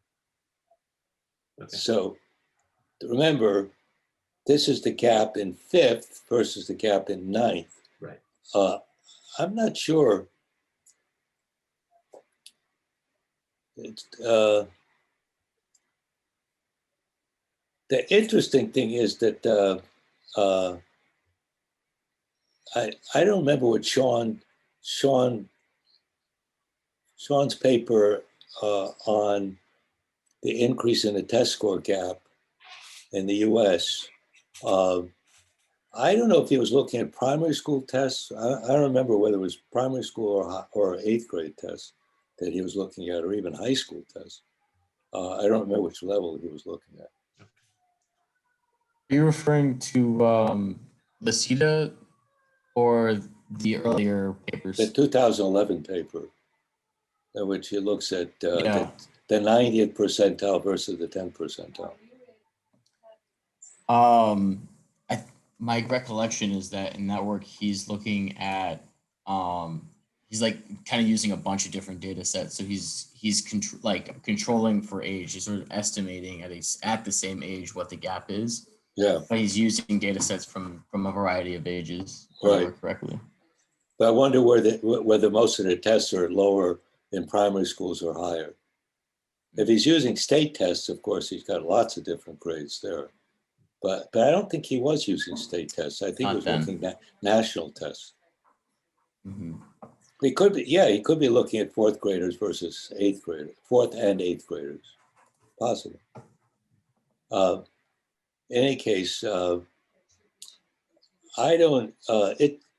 So remember, this is the gap in 5th versus the gap in 9th. Right. I'm not sure. The interesting thing is that I don't remember what Sean's paper on the increase in the test score gap in the US. I don't know if he was looking at primary school tests. I don't remember whether it was primary school or 8th grade tests that he was looking at, or even high school tests. I don't remember which level he was looking at. Are you referring to Lucida or the earlier papers? The 2011 paper, in which he looks at the 90th percentile versus the 10th percentile. My recollection is that in that work, he's looking at, he's like kind of using a bunch of different data sets. So he's controlling for age. He's sort of estimating at the same age what the gap is. Yeah. But he's using data sets from a variety of ages. Right. Correctly. But I wonder whether most of the tests are lower in primary schools are higher. If he's using state tests, of course, he's got lots of different grades there. But I don't think he was using state tests. I think he was looking at national tests. Mm-hmm. He could be, yeah, he could be looking at fourth graders versus eighth graders, fourth and eighth graders, possible. In any case, I don't.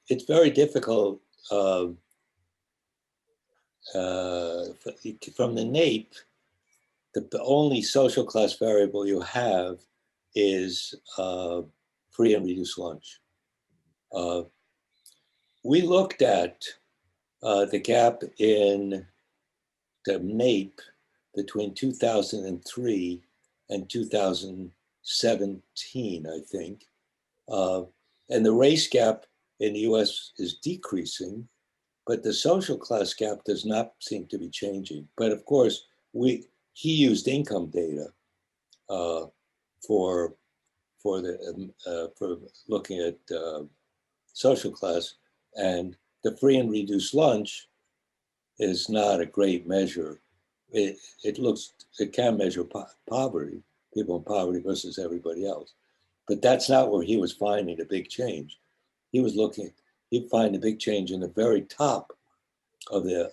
It's very difficult from the NAEP. The only social class variable you have is free and reduced lunch. We looked at the gap in the NAEP between 2003 and 2017, I think. And the race gap in the US is decreasing, but the social class gap does not seem to be changing. But of course, he used income data for looking at social class, and the free and reduced lunch is not a great measure. It can measure poverty, people in poverty versus everybody else, but that's not where he was finding a big change. He'd find a big change in the very top of the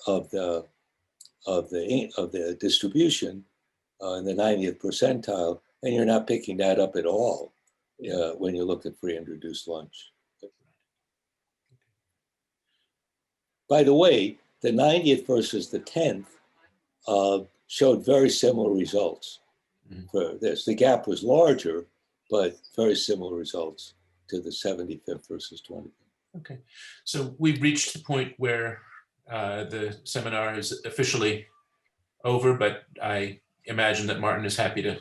distribution in the 90th percentile, and you're not picking that up at all when you look at free and reduced lunch. By the way, the 90th versus the 10th showed very similar results for this. The gap was larger, but very similar results to the 75th versus 25th. Okay, so we've reached the point where the seminar is officially over, but I imagine that Martin is happy to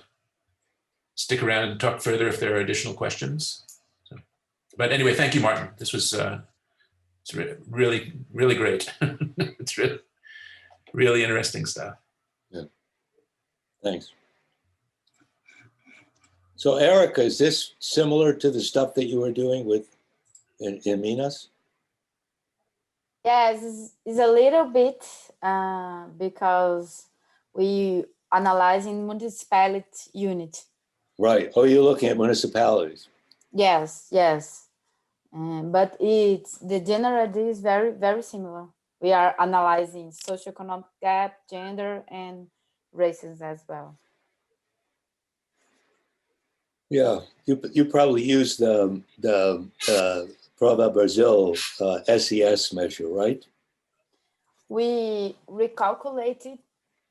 stick around and talk further if there are additional questions. So, but anyway, thank you, Martin. This was it's really, really great. It's really, really interesting stuff. Yeah, thanks. So Erica, is this similar to the stuff that you were doing with in Minas? Yes, it's a little bit because we analyzing municipality unit. Right. Oh, you're looking at municipalities. Yes, yes. But the general idea is very, very similar. We are analyzing socioeconomic gap, gender, and races as well. Yeah, you probably use the Prova Brazil SES measure, right? We recalculated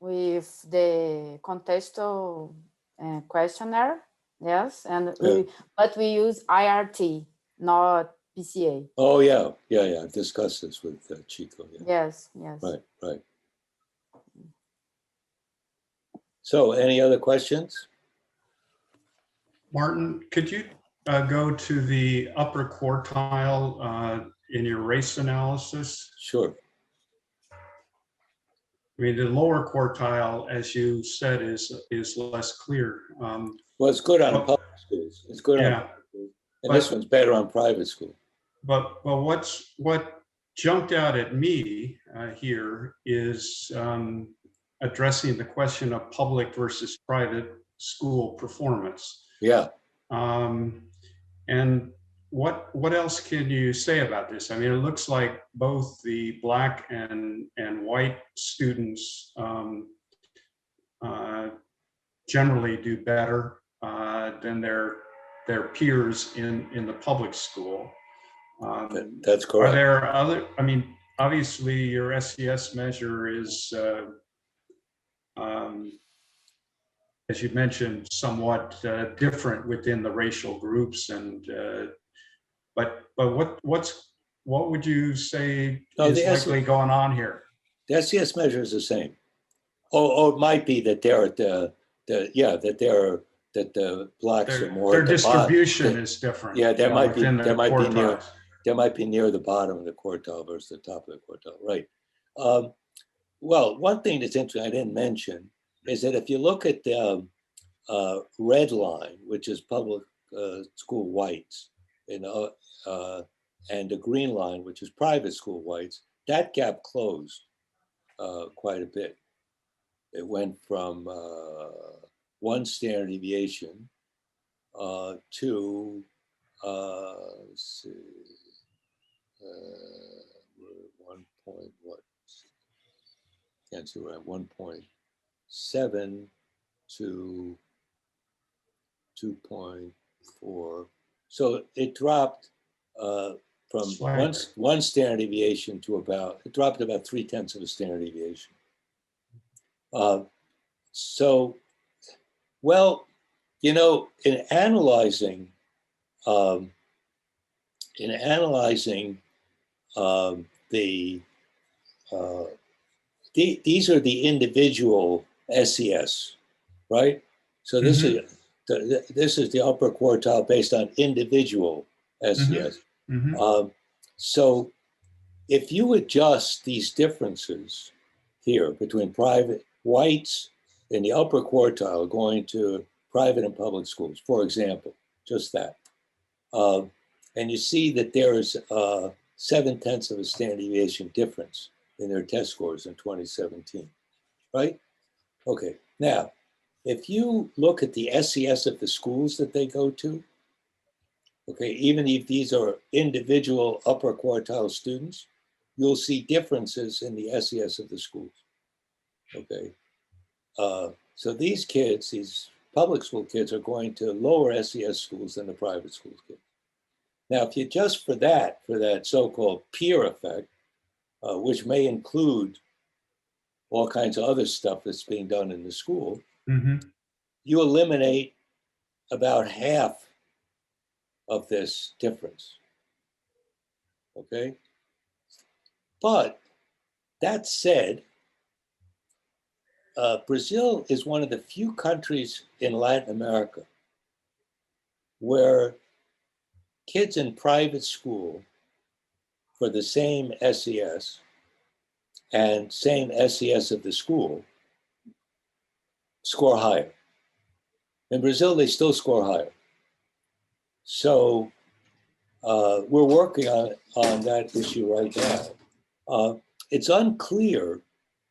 with the contextual questionnaire, yes, and but we use IRT, not PCA. Oh yeah. I've discussed this with Chico. Yeah. Yes. Right. So, any other questions? Martin, could you go to the upper quartile in your race analysis? Sure. I mean, the lower quartile, as you said, is less clear. Well, it's good on public schools. It's good on public schools. And this one's better on private school. But what jumped out at me here is addressing the question of public versus private school performance. Yeah. And what else can you say about this? I mean, it looks like both the Black and white students generally do better than their peers in the public school. That's correct. Are there other? I mean, obviously, your SES measure is, as you mentioned, somewhat different within the racial groups, and but what would you say is likely going on here? The SES measure is the same. Oh, it might be that they're at that the Blacks are more. Their distribution is different. Yeah, there might be near the bottom of the quartile versus the top of the quartile, right? Well, one thing that's interesting I didn't mention is that if you look at the red line, which is public school whites, and the green line, which is private school whites, that gap closed. quite a bit. It went from 1 standard deviation to let's see, 1 point what? Can't see right. 1.7 to 2.4. So it dropped from one standard deviation to it dropped about 0.3 of a standard deviation. So, well, you know, in analyzing these are the individual SES, right? So this is the upper quartile based on individual SES. So if you adjust these differences here between private whites in the upper quartile going to private and public schools, for example, just that, and you see that there is 0.7 of a standard deviation difference in their test scores in 2017, right? Okay, now, if you look at the SES of the schools that they go to, okay, even if these are individual upper quartile students, you'll see differences in the SES of the schools, okay? So these kids, these public school kids are going to lower SES schools than the private school kids. Now, if you adjust for that so-called peer effect, which may include all kinds of other stuff that's being done in the school, you eliminate about half of this difference, okay? But that said, Brazil is one of the few countries in Latin America where kids in private school for the same SES and same SES of the school score higher. In Brazil, they still score higher. So we're working on that issue right now. It's unclear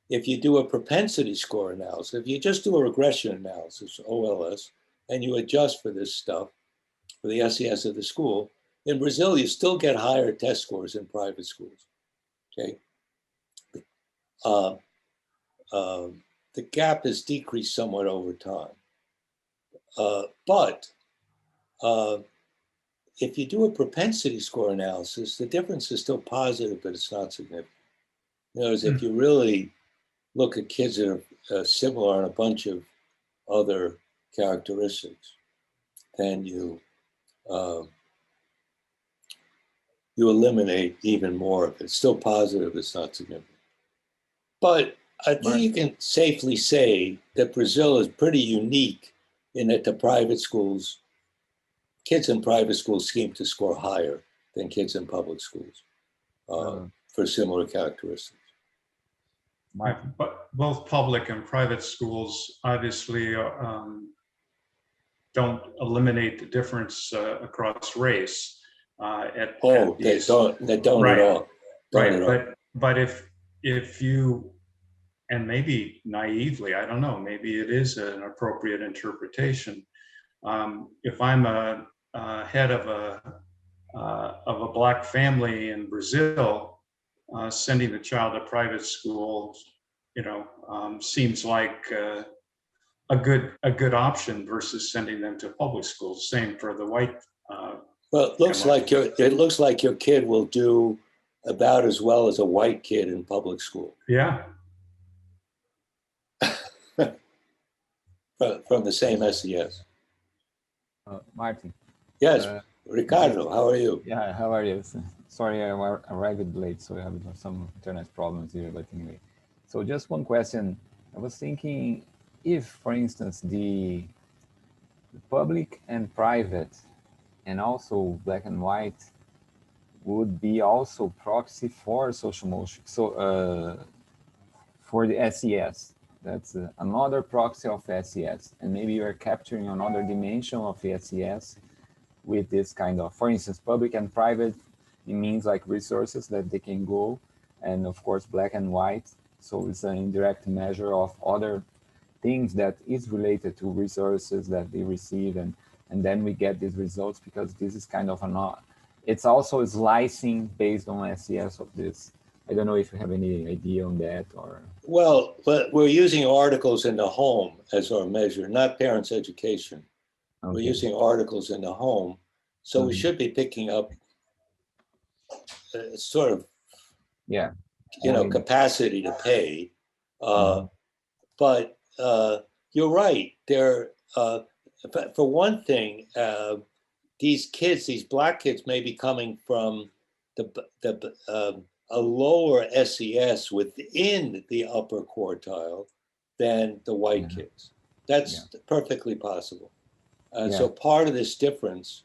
if you do a propensity score analysis, if you just do a regression analysis, OLS, and you adjust for this stuff, for the SES of the school, in Brazil, you still get higher test scores in private schools, okay? The gap has decreased somewhat over time. But if you do a propensity score analysis, the difference is still positive, but it's not significant. In other words, if you really look at kids that are similar on a bunch of other characteristics, then you eliminate even more of it. It's still positive, it's not significant. But I think you can safely say that Brazil is pretty unique in that the private schools, kids in private schools seem to score higher than kids in public schools for similar characteristics. But both public and private schools obviously don't eliminate the difference across race. They don't at all. But if you, and maybe naively, I don't know, maybe it is an appropriate interpretation. If I'm a head of a Black family in Brazil, sending the child to private school, seems like a good option versus sending them to public schools. Same for the white. Well, it looks like your kid will do about as well as a white kid in public school. Yeah. From the same SES. Martin. Yes, Ricardo, how are you? Yeah, how are you? Sorry, I arrived late, so I have some internet problems here, but anyway. So just one question. I was thinking if, for instance, the public and private and also black and white would be also proxy for social motion. So for the SES, that's another proxy of SES. And maybe you're capturing another dimension of SES with this kind of, for instance, public and private, it means like resources that they can go, and of course, black and white. So it's an indirect measure of other things that is related to resources that they receive, and then we get these results because this is kind of it's also slicing based on SES of this. I don't know if you have any idea on that or. Well, but we're using articles in the home as our measure, not parents' education. Okay. We're using articles in the home. So we should be picking up sort of, capacity to pay. But you're right. For one thing, these kids, these Black kids, may be coming from a lower SES within the upper quartile than the white kids. That's perfectly possible. So part of this difference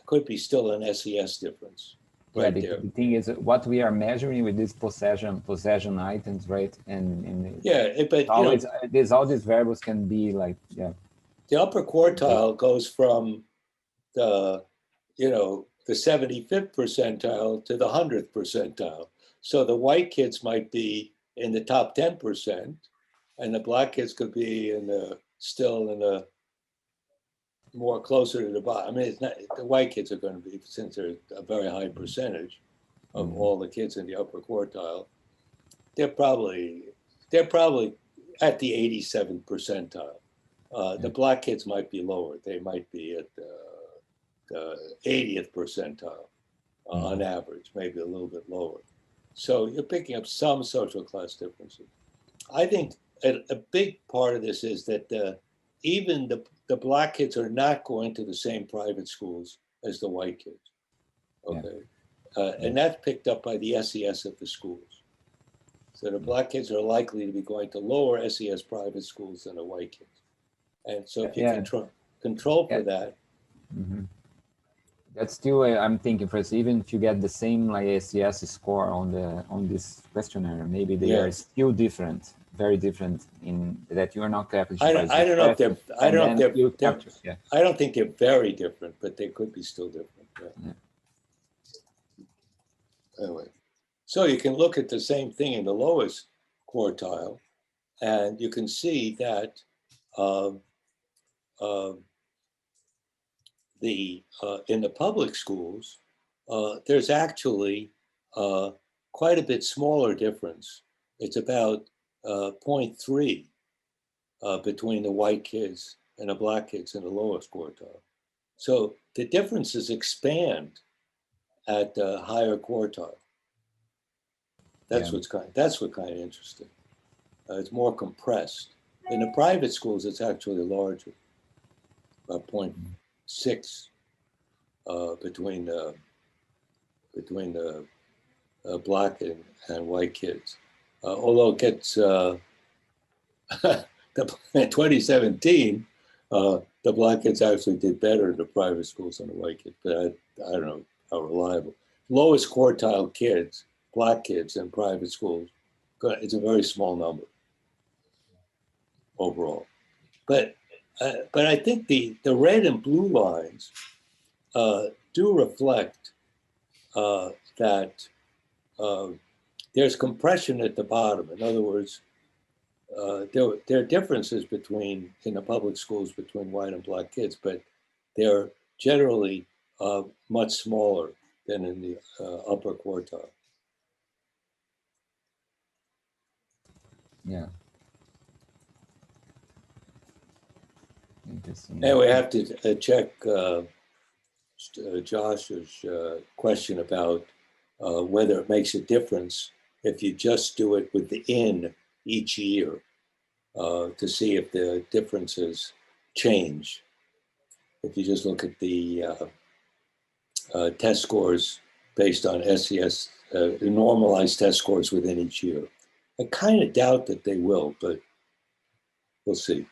could be still an SES difference. Right there. The thing is, what we are measuring with these possession items, right? But all these variables can be like, The upper quartile goes from the 75th percentile to the 100th percentile. So the white kids might be in the top 10%, and the Black kids could be still in the more closer to the bottom. I mean, it's not, the white kids are going to be, since they're a very high percentage of all the kids in the upper quartile, they're probably at the 87th percentile. The Black kids might be lower. They might be at the 80th percentile on average, maybe a little bit lower. So you're picking up some social class differences. I think a big part of this is that even the Black kids are not going to the same private schools as the white kids. Okay. And that's picked up by the SES of the schools. So the Black kids are likely to be going to lower SES private schools than the white kids. And so if you control for that. That's still, I'm thinking, first, even if you get the same like SES score on this questionnaire, maybe they are still different, very different in that you are not capturing. I don't think they're very different, but they could be still different. Anyway, so you can look at the same thing in the lowest quartile, and you can see that in the public schools, there's actually quite a bit smaller difference. It's about 0.3 between the white kids and the Black kids in the lowest quartile. So the differences expand at the higher quartile. That's what's kind of interesting. It's more compressed. In the private schools, it's actually larger, about 0.6 between the Black and white kids. Although it gets in 2017, the Black kids actually did better in the private schools than the white kids, but I don't know how reliable. Lowest quartile kids, Black kids in private schools, it's a very small number overall. But I think the red and blue lines do reflect that there's compression at the bottom. In other words, there are differences in the public schools between white and Black kids, but they're generally much smaller than in the upper quartile. Yeah. Interesting. And we have to check Josh's question about whether it makes a difference if you just do it within each year to see if the differences change. If you just look at the test scores based on SES, normalized test scores within each year. I kind of doubt that they will, but we'll see.